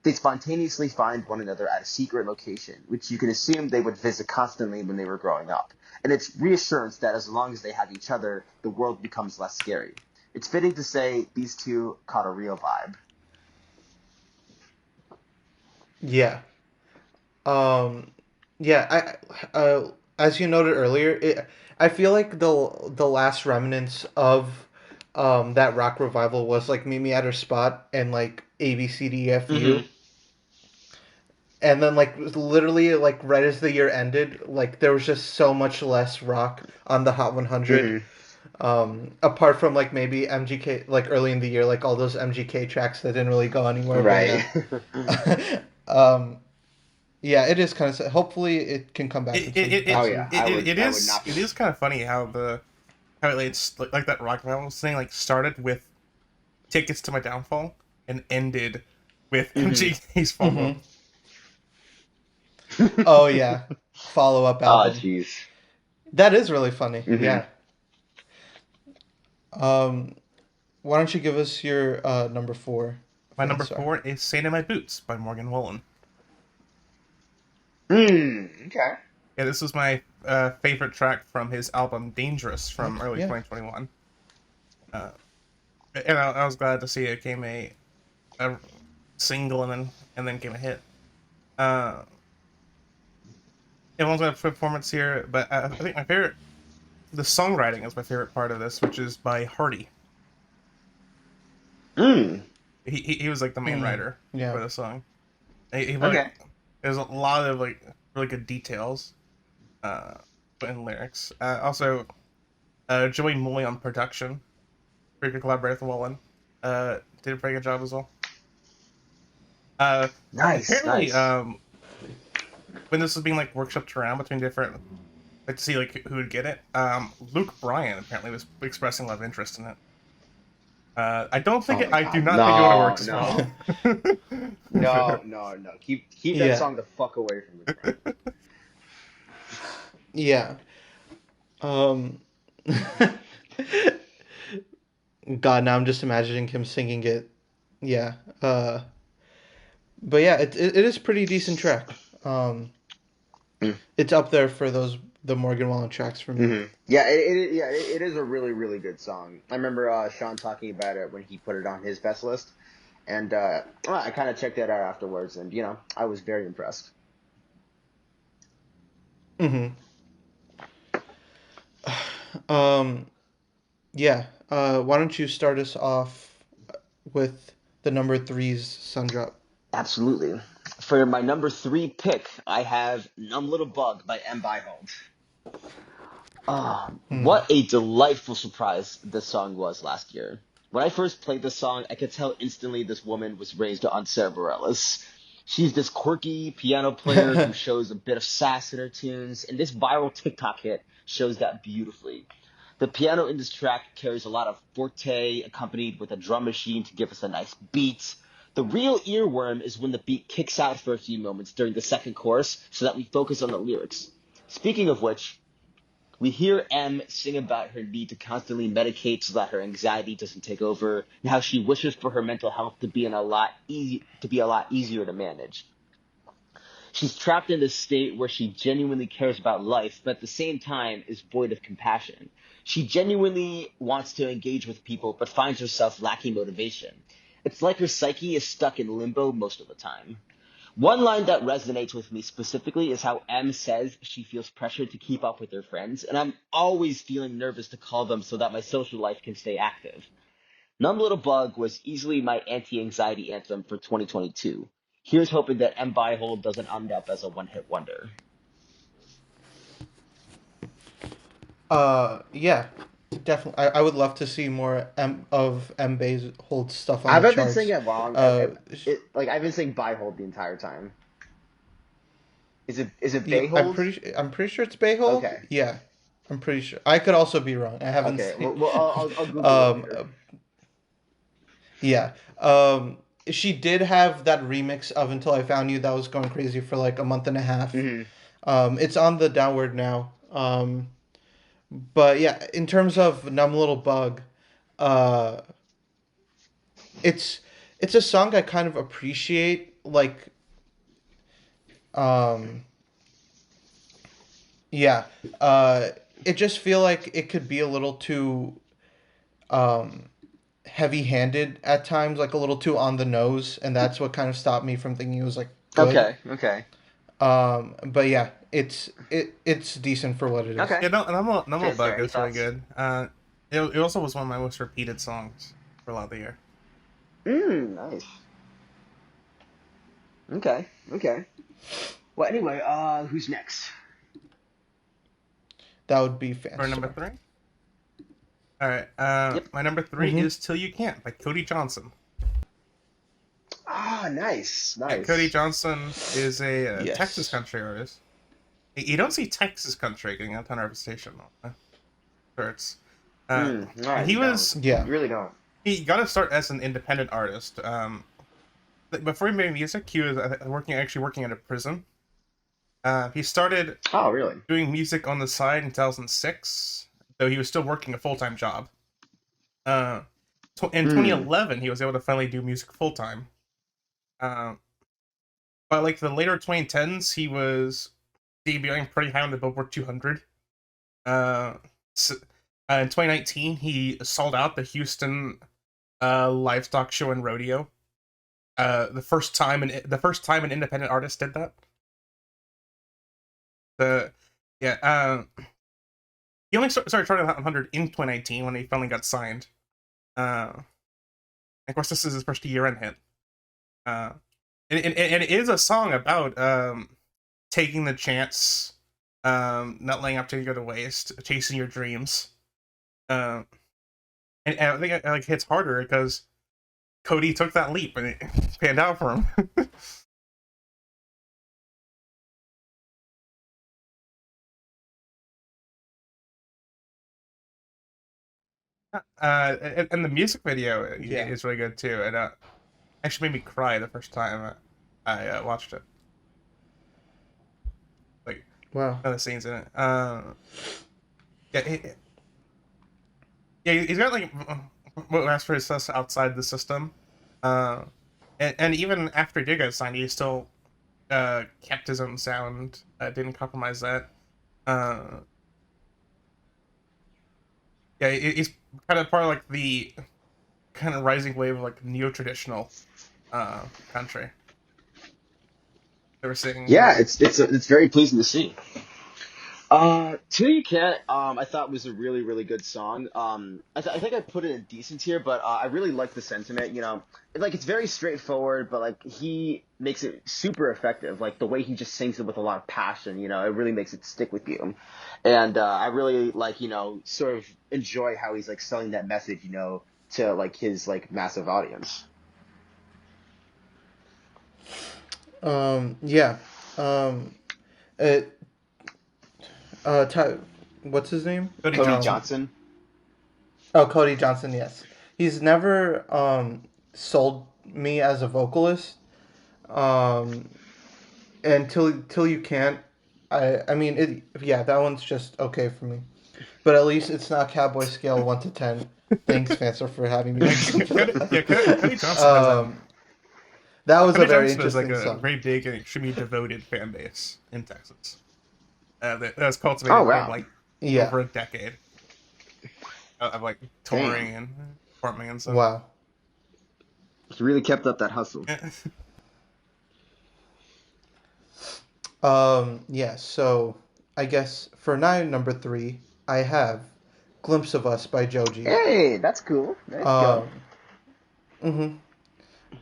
They spontaneously find one another at a secret location, which you can assume they would visit constantly when they were growing up. And it's reassurance that as long as they have each other, the world becomes less scary. It's fitting to say these two caught a real vibe. Yeah. Um, yeah. As you noted earlier, I feel like the last remnants of that rock revival was like Meet Me at Her Spot and like Mm-hmm. ABCDFU. And then like literally like right as the year ended, like there was just so much less rock on the Hot 100. Mm-hmm. Apart from like maybe MGK like early in the year, like all those MGK tracks that didn't really go anywhere. But Right. yeah, um, yeah, it is kind of. Hopefully, it can come back Oh in some yeah, it I would not is be. kind of funny how it's like that rock revival thing like started with Tickets to My Downfall and ended with Mm-hmm. MGK's follow up. hmm Oh yeah, follow up Oh album. jeez. That is really funny. Mm-hmm. Yeah. Um, why don't you give us your number four, My number Fanstar? four is Sand in My Boots by Morgan Wallen. Okay. Yeah, this was my favorite track from his album Dangerous from Okay. early Yeah. 2021. Uh, and I was glad to see it came a single and then came a hit. Uh, everyone's got a performance here, but I think the songwriting is my favorite part of this, which is by Hardy. Mm. He was like the main Mm, writer yeah. for the song. He like Okay. there's a lot of like really good details uh in lyrics. Also, Joey Moy on production, pretty good collaborator with Wallen. Did a pretty good job as well. Nice. Apparently, Nice. when this was being like workshopped around between different, like to see like who would get it, Luke Bryan apparently was expressing a lot of interest in it. I don't think Oh my I do god. not think it would have No. worked as well. No. No. No. No. Keep that Yeah. song the fuck away from Luke Bryan. Yeah. Um. God, now I'm just imagining him singing it. Yeah. But yeah, it is pretty decent track. Um, it's up there for the Morgan Wallen tracks for me. Mm-hmm. Yeah, it is a really, really good song. I remember Sean talking about it when he put it on his best list, and well, I kind of checked that out afterwards, and I was very impressed. hmm Um, Yeah. Why don't you start us off with the number three's Sundrop? Absolutely. For my number three pick, I have Numb Little Bug by M. Byhold. Ah, Hmm. what a delightful surprise this song was last year. When I first played this song, I could tell instantly this woman was raised on Sarah Bareilles. She's this quirky piano player who shows a bit of sass in her tunes, and this viral TikTok hit shows that beautifully. The piano in this track carries a lot of forte accompanied with a drum machine to give us a nice beat. The real earworm is when the beat kicks out for a few moments during the second chorus so that we focus on the lyrics. Speaking of which, we hear M sing about her need to constantly medicate so that her anxiety doesn't take over, and how she wishes for her mental health to be a lot easier to manage. She's trapped in this state where she genuinely cares about life, but at the same time is void of compassion. She genuinely wants to engage with people, but finds herself lacking motivation. It's like her psyche is stuck in limbo most of the time. One line that resonates with me specifically is how M says she feels pressured to keep up with her friends, and I'm always feeling nervous to call them so that my social life can stay active. Numb Little Bug was easily my anti-anxiety anthem for 2022. Here's hoping that M. Byhold doesn't end up as a one-hit wonder. Yeah, definitely. I would love to see more of M Bay's hold stuff on the I've been saying charts. it wrong. Uh, I've been saying Byhold the entire time. Is it yeah, Bayhold? I'm pretty sure it's Bayhold. Okay. Yeah, I'm pretty sure. I could also be wrong. I haven't Okay. seen. Well, I'll Google it um, later. yeah. Um, she did have that remix of "Until I Found You" that was going crazy for like a month and a half. Hmm. It's on the downward now. But yeah, in terms of "Numb Little Bug," uh, it's it's a song I kind of appreciate. Um, yeah, uh, it just feel like it could be a little too um, heavy-handed at times, like a little too on the nose, and that's what kind of stopped me from thinking it was like good. Okay. Okay. But yeah, it's decent for what it is. Okay. Yeah, no, Numble Fanstar, Bug any is really thoughts? good. It also was one of my most repeated songs for a lot of the year. Nice. Okay. Okay. Well, anyway, who's next? That would be For number Fanstar. three, all right. Yep. My number three Mm-hmm. is "Till You Can't" by Cody Johnson. Ah, nice, Yeah, Cody nice. Johnson is a Texas Yes. country artist. You don't see Texas country getting a ton of representation on charts. Uh, No, he you don't. was Yeah. You really don't. he got to start as an independent artist. Before he made music, he was actually working at a prison. He started Oh, really? doing music on the side in 2006, though he was still working a full time job. Uh, in Hmm. 2011, he was able to finally do music full time. Uh, by like the later 2010s, he was debuting pretty high on the Billboard 200. Uh, s in 2019, he sold out the Houston livestock show and rodeo. The first time an independent artist did that. The yeah, he only started charting 100 in 2019 when he finally got signed. And of course, this is his first year-end hit. Uh, and it is a song about taking the chance, not letting opportunity go to waste, chasing your dreams. Uh, and I think it like hits harder because Cody took that leap and it panned out for him. And the music video Yeah. is really good too. And actually made me cry the first time I watched it. Like Wow. the scenes in it. Yeah, yeah, he's got like what master stuff outside the system. Uh, and even after he did get signed, he still kept his own sound. Didn't compromise that. Uh, yeah, he's kind of part of like the kind of rising wave of like neo traditional country that we're seeing. Yeah, it's very pleasing to see. Till You Can't, I thought was a really, really good song. I think I put it in decent here, but I really like the sentiment. Like it's very straightforward, but like he makes it super effective. Like the way he just sings it with a lot of passion. It really makes it stick with you. And I really like, sort of enjoy how he's like selling that message, to like his like massive audience. Yeah. Um, it. What's his name? Cody Cody Johnson. Johnson. Oh, Cody Johnson. Yes, he's never sold me as a vocalist. Um, and till you can't. I mean it. Yeah, that one's just okay for me. But at least it's not Cowboy Scale 1 to 10. Thanks, Fanstar, for having me listen to Cody that. Johnson has a That was a Cody very Johnson is like interesting a song. very big and extremely devoted fan base in Texas. That was Oh cultivated over wow, like Yeah. over a decade of like damn, touring and performing and stuff. Wow. he really kept up that hustle. Yeah, so I guess for now, number three, I have Glimpse of Us by Joji. Hey, that's cool. Let's go. Um,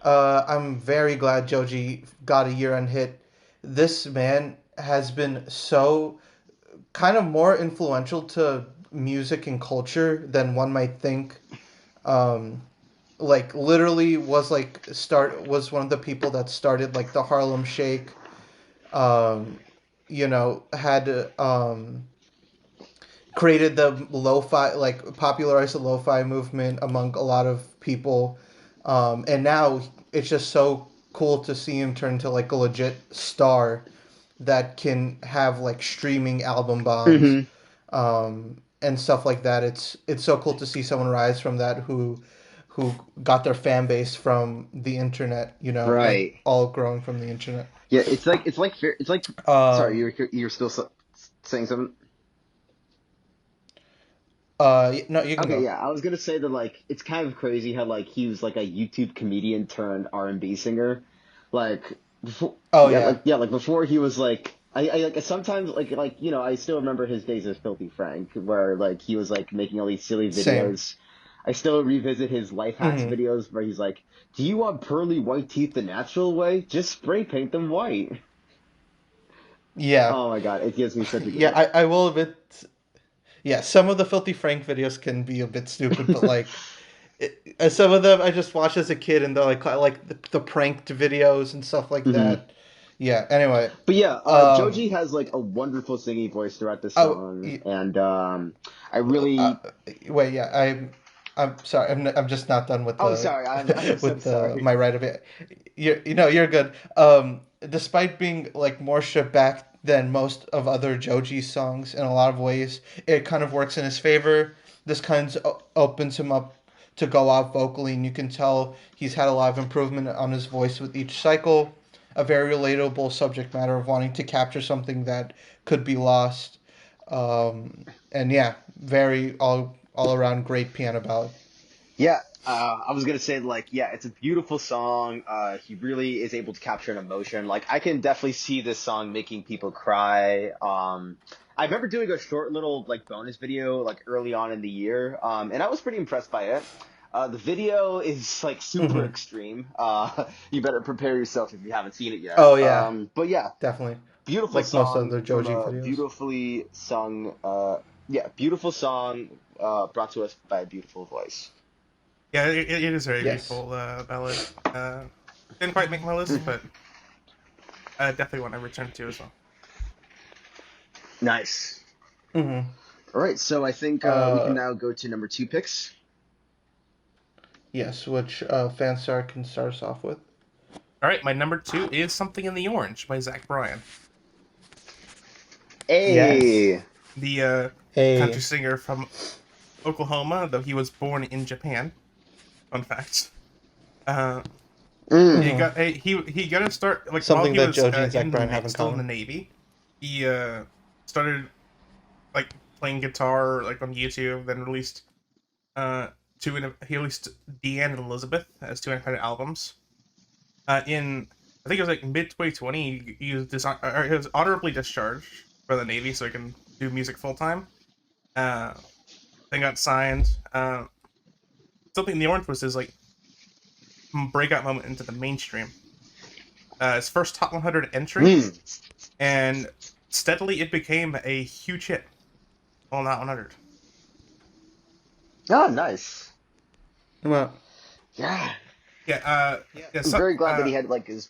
mhm. I'm very glad Joji got a year-end hit. This man has been so kind of more influential to music and culture than one might think. Um, like literally was one of the people that started like the Harlem Shake. Um, had created the lo-fi, like popularized the lo-fi movement among a lot of people, and now it's just so cool to see him turn to like a legit star that can have like streaming album bombs, Hmm. and stuff like that. It's so cool to see someone rise from that who got their fan base from the internet, like Right. all growing from the internet. Yeah, it's like. Sorry, um you're still saying something. no, you can Okay, go. yeah, I was gonna say that like it's kind of crazy how like he was like a YouTube comedian turned R&B singer, like before, Oh yeah, yeah. like before he was like I like sometimes like I still remember his days as Filthy Frank where like he was like making all these silly Same. videos. I still revisit his life hacks Hmm. videos where he's like, "Do you want pearly white teeth the natural way? Just spray paint them white." Yeah. Oh my God, it gives me such a Yeah, giggle. I will admit, yeah, some of the Filthy Frank videos can be a bit stupid, but like some of them I just watched as a kid, and they're like the pranked videos and stuff like Hmm. that. Yeah. Anyway, But yeah, um, Joji has like a wonderful singing voice throughout this oh, song, y- and I uh, really. wait, yeah, I'm sorry, I'm just not done with Oh, the sorry, I'm so with the sorry. my right of it. You're good. Despite being like more stripped back than most of other Joji songs in a lot of ways, it kind of works in his favor. This kind of opens him up to go out vocally, and you can tell he's had a lot of improvement on his voice with each cycle. A very relatable subject matter of wanting to capture something that could be lost. And yeah, very all around great piano ballad. Yeah, I was gonna say like yeah, it's a beautiful song. He really is able to capture an emotion. Like I can definitely see this song making people cry. I remember doing a short little like bonus video like early on in the year, and I was pretty impressed by it. The video is like super Hmm. extreme. You better prepare yourself if you haven't seen it yet. Oh yeah, But yeah, definitely. beautiful Like most song other from Joji a videos. beautifully sung. Yeah, beautiful song. Brought to us by a beautiful voice. Yeah, it is a very Yes. beautiful ballad. Didn't quite make my list, but I definitely want to return to as well. Nice. Hmm. All right, so I think we can Uh, now go to number two picks. yes, which Fanstar can start us off with. All right, my number two is "Something in the Orange" by Zach Bryan, Yes. Hey. the country Hey. singer from Oklahoma, though he was born in Japan. Fun fact. Uh, Mm. he Hmm. got he got to start like while Something he that was Joji and Zach Bryan have in still in the common. Navy. He started like playing guitar like on YouTube, then released he released Deanne and Elizabeth as two independent albums. In I think it was like mid 2020, he was honorably discharged from the Navy, so he can do music full time. Uh, then got signed. Something in the Orange was his like breakout moment into the mainstream. His first top 100 entry, Hmm. and steadily it became a huge hit on that 100. Oh, nice. Well, Yeah. Yeah, yeah, I'm so, very glad that he had like his.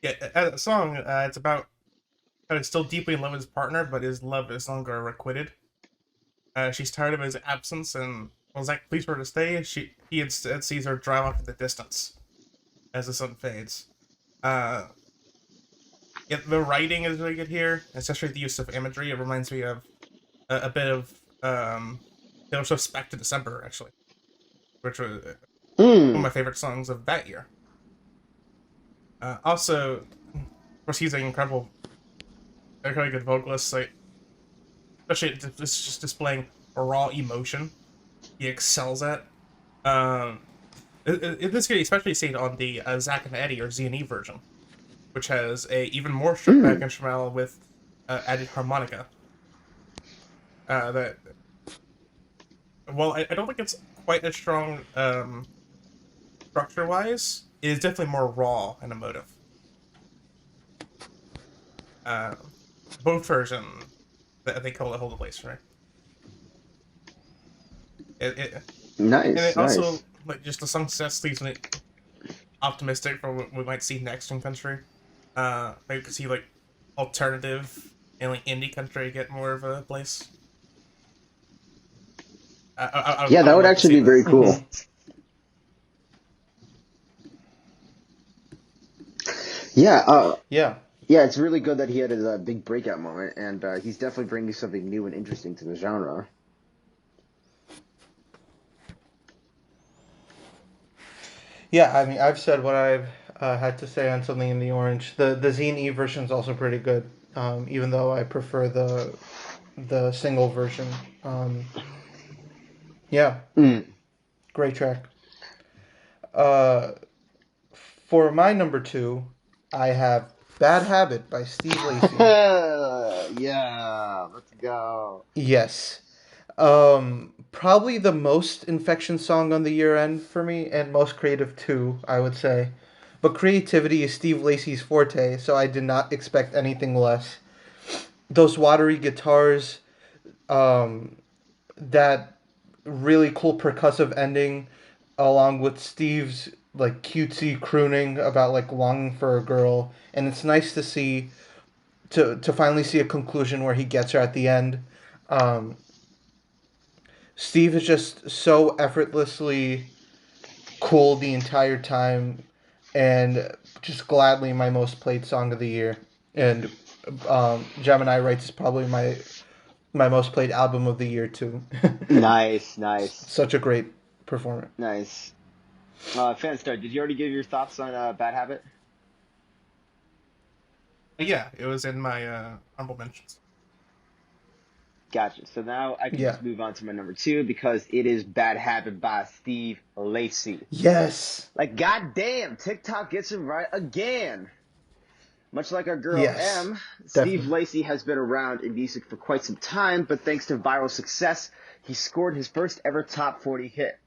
yeah. A song. It's about how he's still deeply in love with his partner, but his love is no longer requited. She's tired of his absence, and when Zach pleads for her to stay, he instead sees her drive off in the distance as the sun fades. Uh, yeah, the writing is really good here, especially the use of imagery. It reminds me of a bit of Taylor Swift's "Back to December," actually, which was one of Hmm. my favorite songs of that year. Also, of course, he's an incredible, a really good vocalist. Like, especially just displaying raw emotion, he excels at. Um, in this case, especially seen on the Zack and Eddie or Z&E version, which has a even more stripped back Hmm. instrumental with added harmonica. That well, I don't think it's quite as strong structure wise. It is definitely more raw and emotive. Um, Both versions that they call it hold the place right. It and Nice. it Nice. also like just the song success leaves me optimistic for what we might see next in country. Maybe we could see like alternative and like indie country get more of a place. Yeah, I that would would love to actually see be that. very cool. mm-hmm. Yeah. Yeah. Yeah, it's really good that he had his big breakout moment, and he's definitely bringing something new and interesting to the genre. Yeah, I mean, I've said what I've had to say on something in the orange. The Zine E version is also pretty good, even though I prefer the single version. Yeah, Mm. great track. Uh, for my number two, I have "Bad Habit" by Steve Lacy. Yeah, let's go. Yes, probably the most infection song on the year end for me, and most creative too, I would say. But creativity is Steve Lacy's forte, so I did not expect anything less. Those watery guitars, um, that really cool percussive ending, along with Steve's like cutesy crooning about like longing for a girl, and it's nice to see to finally see a conclusion where he gets her at the end. Um, Steve is just so effortlessly cool the entire time, and just gladly my most played song of the year. And Gemini writes is probably my most played album of the year too. Nice, nice, Such a great performance. nice. Fanstar, did you already give your thoughts on Bad Habit? But yeah, it was in my honorable mentions. Gotcha. So now I can Yeah. just move on to my number two because it is Bad Habit by Steve Lacy. Yes. Like, goddamn, TikTok gets him right again. Much like our girl Yes. M, Steve Definitely. Lacy has been around in music for quite some time, but thanks to viral success, he scored his first ever top 40 hit.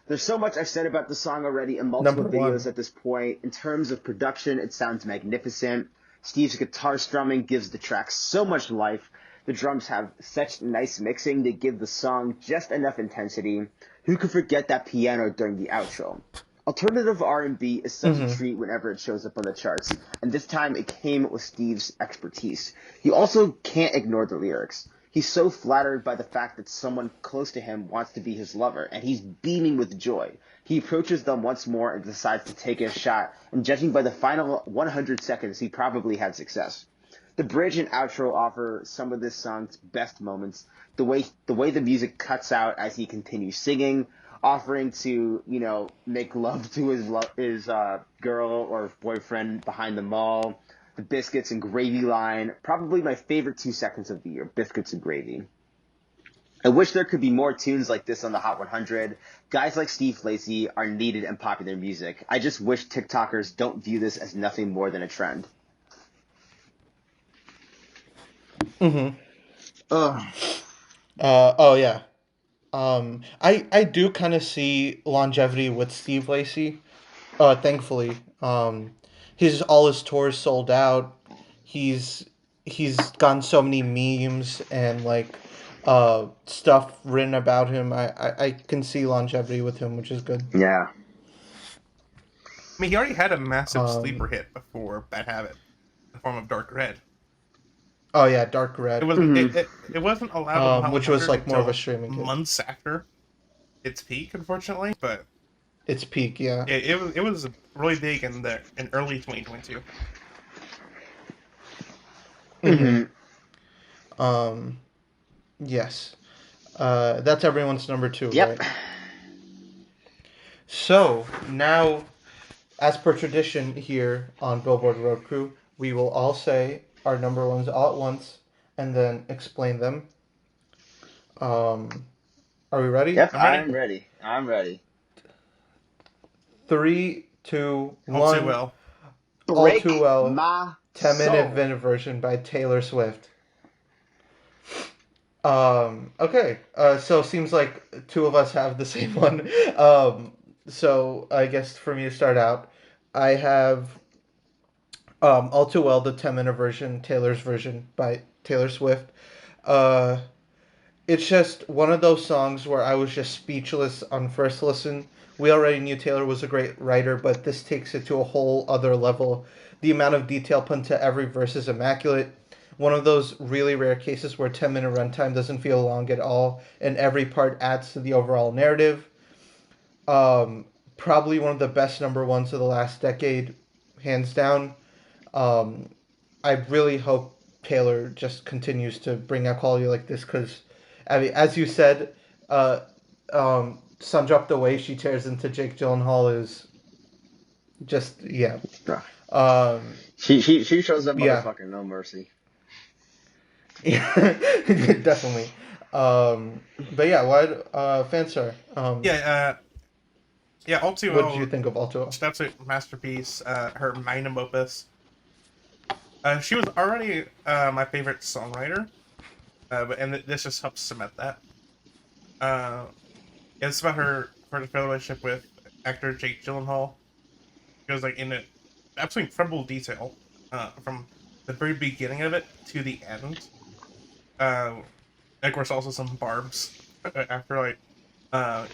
There's so much I've said about the song already in multiple Number videos one. at this point. In terms of production, it sounds magnificent. Steve's guitar strumming gives the track so much life. The drums have such nice mixing, they give the song just enough intensity. Who could forget that piano during the outro? Alternative R&B is such a Mm-hmm. treat whenever it shows up on the charts, and this time it came with Steve's expertise. You also can't ignore the lyrics. He's so flattered by the fact that someone close to him wants to be his lover, and he's beaming with joy. He approaches them once more and decides to take a shot, and judging by the final 100 seconds, he probably had success. The bridge and outro offer some of this song's best moments. The way the music cuts out as he continues singing, offering to make love to his girl or boyfriend behind the mall. The biscuits and gravy line, probably my favorite 2 seconds of the year. Biscuits and gravy. I wish there could be more tunes like this on the Hot 100. Guys like Steve Lacy are needed in popular music. I just wish TikTokers don't view this as nothing more than a trend. Mm-hmm. Ugh. Oh yeah. I do kind of see longevity with Steve Lacy. Thankfully, his all his tours sold out. He's he's gotten so many memes and like stuff written about him. I can see longevity with him, which is good. Yeah. I mean, he already had a massive sleeper Um, hit before Bad Habit, in the form of Dark Red. oh yeah, Dark It Red, was Hmm. it wasn't allowed on the Hot which was 100 like more of a until streaming hit. months after its peak, unfortunately. But Its peak, yeah. it was really big in early 2022. Mm-hmm. Hmm. Um, yes. That's everyone's number two, Yep. right? So now, as per tradition here on Billboard Road Crew, we will all say our number ones all at once and then explain them. Um, are we ready? Yep. I'm ready. I'm ready. I'm ready. Three, two, All too one. well. All Too Break Well, my 10-minute soul. minute version by Taylor Swift. Okay. So seems like two of us have the same one. So I guess for me to start out, I have All Too Well, the 10-minute version, Taylor's version by Taylor Swift. Uh, it's just one of those songs where I was just speechless on first listen. We already knew Taylor was a great writer, but this takes it to a whole other level. The amount of detail put into every verse is immaculate. One of those really rare cases where 10-minute runtime doesn't feel long at all, and every part adds to the overall narrative. Um, Probably one of the best number ones of the last decade, hands down. Um, I really hope Taylor just continues to bring out quality like this because, I mean, as you said, Sundrop, the way she tears into Jake Gyllenhaal is just, yeah. Bruh. Um, She shows that yeah. motherfucker no mercy. Yeah, definitely. But yeah, why, Fanstar, Yeah, yeah. All too what did you well. think of Alto? Just absolute masterpiece. Her magnum opus. She was already my favorite songwriter, and this just helps cement that. Uh, it's about her relationship with actor Jake Gyllenhaal. It goes like in absolutely incredible detail, from the very beginning of it to the end. Uh, and of course, also some barbs after uh,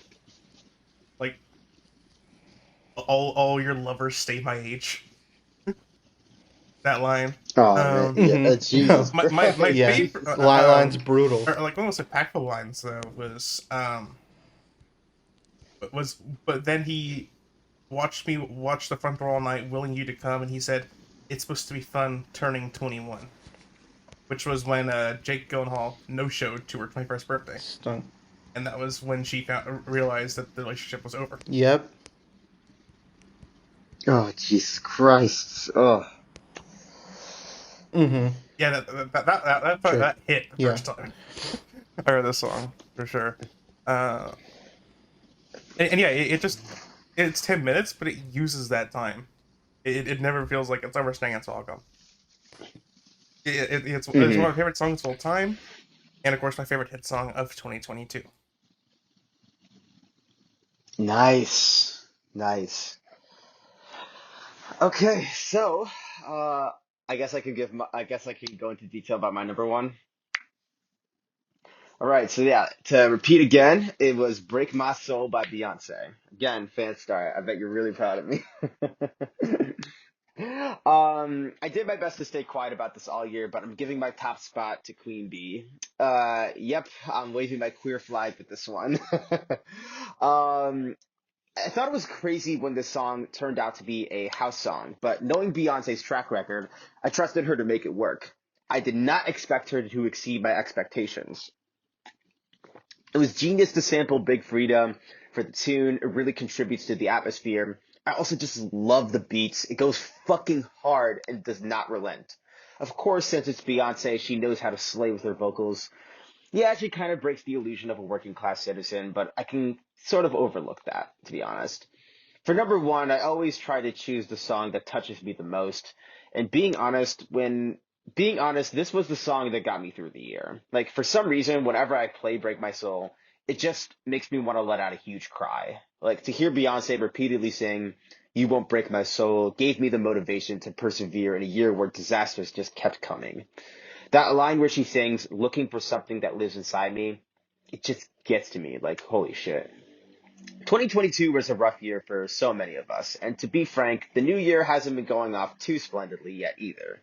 like all your lovers stay my age. That line. Oh man, Um, yeah, Mm-hmm. Jesus my Christ, Yeah, favorite, Jesus Christ. line's brutal. or like one of the most impactful lines though was but then he watched me watch the front door all night, willing you to come, and he said it's supposed to be fun turning 21, which was when Jake Gyllenhaal no showed to her 21st birthday, Stunk. and that was when she realized that the relationship was over. Yep. Oh Jesus Christ. Oh. Mm-hmm. Yeah, True. that hit the Yeah. first time I heard this song for sure. Uh, and yeah, it just it's 10 minutes, but it uses that time. It never feels like it's overstaying its welcome. It's one Hmm. of my favorite songs of all time, and of course my favorite hit song of 2022. Nice. Nice. Okay, so uh I guess I could I guess I could go into detail about my number one. All right, so yeah, to repeat again, it was Break My Soul by Beyonce. Again, Fanstar, I bet you're really proud of me. I did my best to stay quiet about this all year, but I'm giving my top spot to Queen Bee. Yep, I'm waving my queer flag with this one. um, I thought it was crazy when this song turned out to be a house song, but knowing Beyonce's track record, I trusted her to make it work. I did not expect her to exceed my expectations. It was genius to sample Big Freedom for the tune. It really contributes to the atmosphere. I also just love the beats. It goes fucking hard and does not relent. Of course, since it's Beyonce, she knows how to slay with her vocals. Yeah, she kind of breaks the illusion of a working class citizen, but I can sort of overlook that, to be honest. For number one, I always try to choose the song that touches me the most. And being honest, when Being honest, this was the song that got me through the year. Like, for some reason, whenever I play Break My Soul, it just makes me want to let out a huge cry. Like, to hear Beyonce repeatedly sing, "You Won't Break My Soul," gave me the motivation to persevere in a year where disasters just kept coming. That line where she sings, "Looking for something that lives inside me," it just gets to me. Like, holy shit. 2022 was a rough year for so many of us, and to be frank, the new year hasn't been going off too splendidly yet either.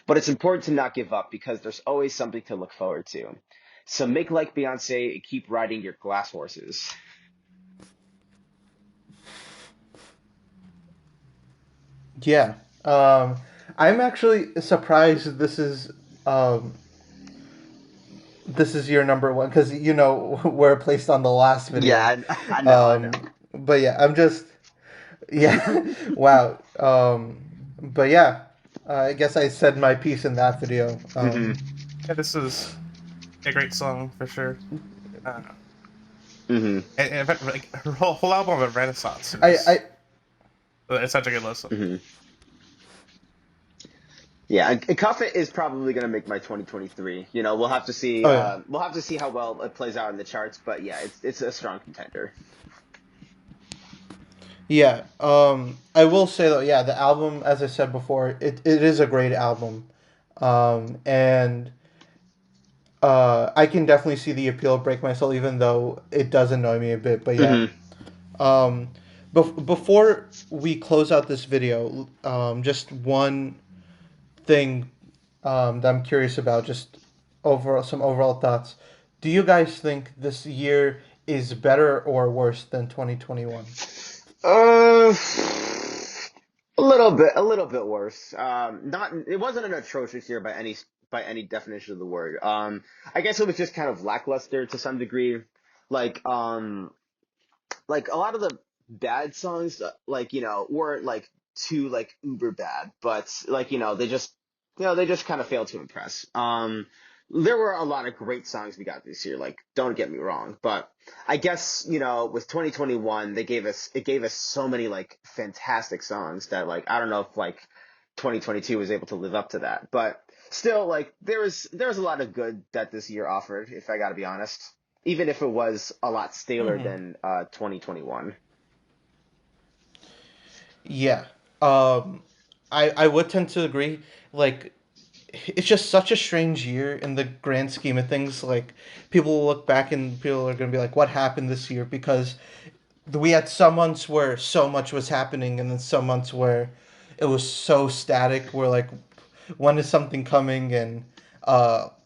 But it's important to not give up because there's always something to look forward to. So make like Beyonce and keep riding your glass horses. Yeah. Um, I'm actually surprised um, this is your number one because we're placed on the last video. Yeah, I know, I know. But yeah, I'm just yeah. Wow. But yeah, I guess I said my piece in that video. Hmm. Yeah, this is a great song for sure. Uh, Hmm. and in fact, like her whole album of Renaissance I is it's such a good listen. Hmm. Yeah, and Cuff It is probably going to make my 2023. We'll have to see. oh yeah. We'll have to see how well it plays out in the charts. But yeah, it's a strong contender. Yeah. I will say though, yeah, the album, as I said before, it is a great album. And I can definitely see the appeal of Break My Soul, even though it does annoy me a bit. But yeah. Hmm. Um, before we close out this video, just one thing that I'm curious about, just some overall thoughts. Do you guys think this year is better or worse than 2021? Uh, a little bit worse. Not, it wasn't an atrocious year by any definition of the word. I guess it was just kind of lackluster to some degree. Like, like a lot of the bad songs, weren't like too like uber bad, but like they just kind of failed to impress. There were a lot of great songs we got this year. Like, don't get me wrong, but I guess with 2021, it gave us so many like fantastic songs that like I don't know if like 2022 was able to live up to that, but still like there was a lot of good that this year offered. If I got to be honest, even if it was a lot staler Mm-hmm. than 2021. Yeah. Um, I would tend to agree. Like, it's just such a strange year in the grand scheme of things. Like, people will look back and people are gonna be like, "What happened this year?" Because we had some months where so much was happening, and then some months where it was so static. We're like, when is something coming? And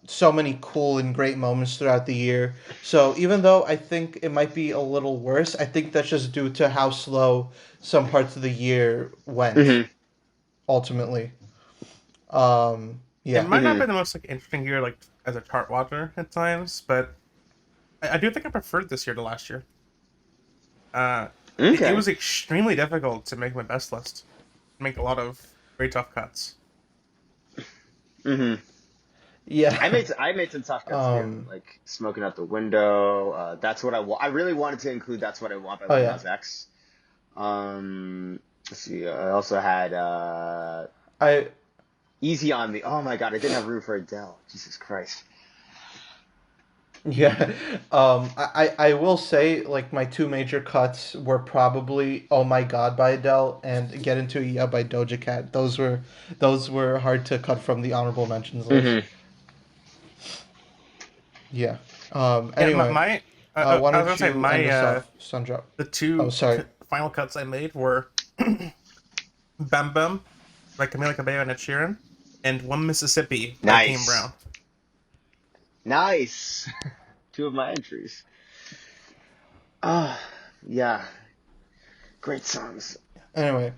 so many cool and great moments throughout the year. So even though I think it might be a little worse, I think that's just due to how slow some parts of the year went. Hmm. Ultimately, It yeah. might not have Hmm. been the most like interesting year like as a chart watcher at times, but I do think I preferred this year to last year. Uh, it Okay. was extremely difficult to make my best list, make a lot of very tough cuts. Hmm. Yeah. I made some tough cuts too, um, like "Smoking Out the Window." That's what I want. I really wanted to include "That's What I Want" by oh Lil yeah. Nas X. Let's see. I also had I "Easy on Me." Oh my God, I didn't have room for Adele. Jesus Christ. Yeah, I will say like my two major cuts were probably "Oh My God" by Adele and "Get Into It Yeah" by Doja Cat. Those were hard to cut from the honorable mentions list. Hmm. Yeah. Yeah, Anyway, why I was gonna don't say you end us off, Sundrop? the Oh, two sorry. final cuts I made were "Bam Bam" by Camila Cabello and Ed Sheeran, and "One Mississippi" by Kane Nice, Brown. nice. Two of my entries. Ah, yeah, great songs. Anyway,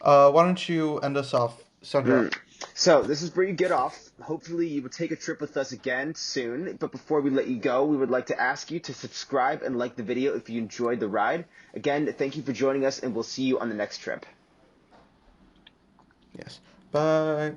why don't you end us off, Sundrop? Mm. So this is where you get off. Hopefully you will take a trip with us again soon. But before we let you go, we would like to ask you to subscribe and like the video if you enjoyed the ride. Again, thank you for joining us, and we'll see you on the next trip. Yes. Bye.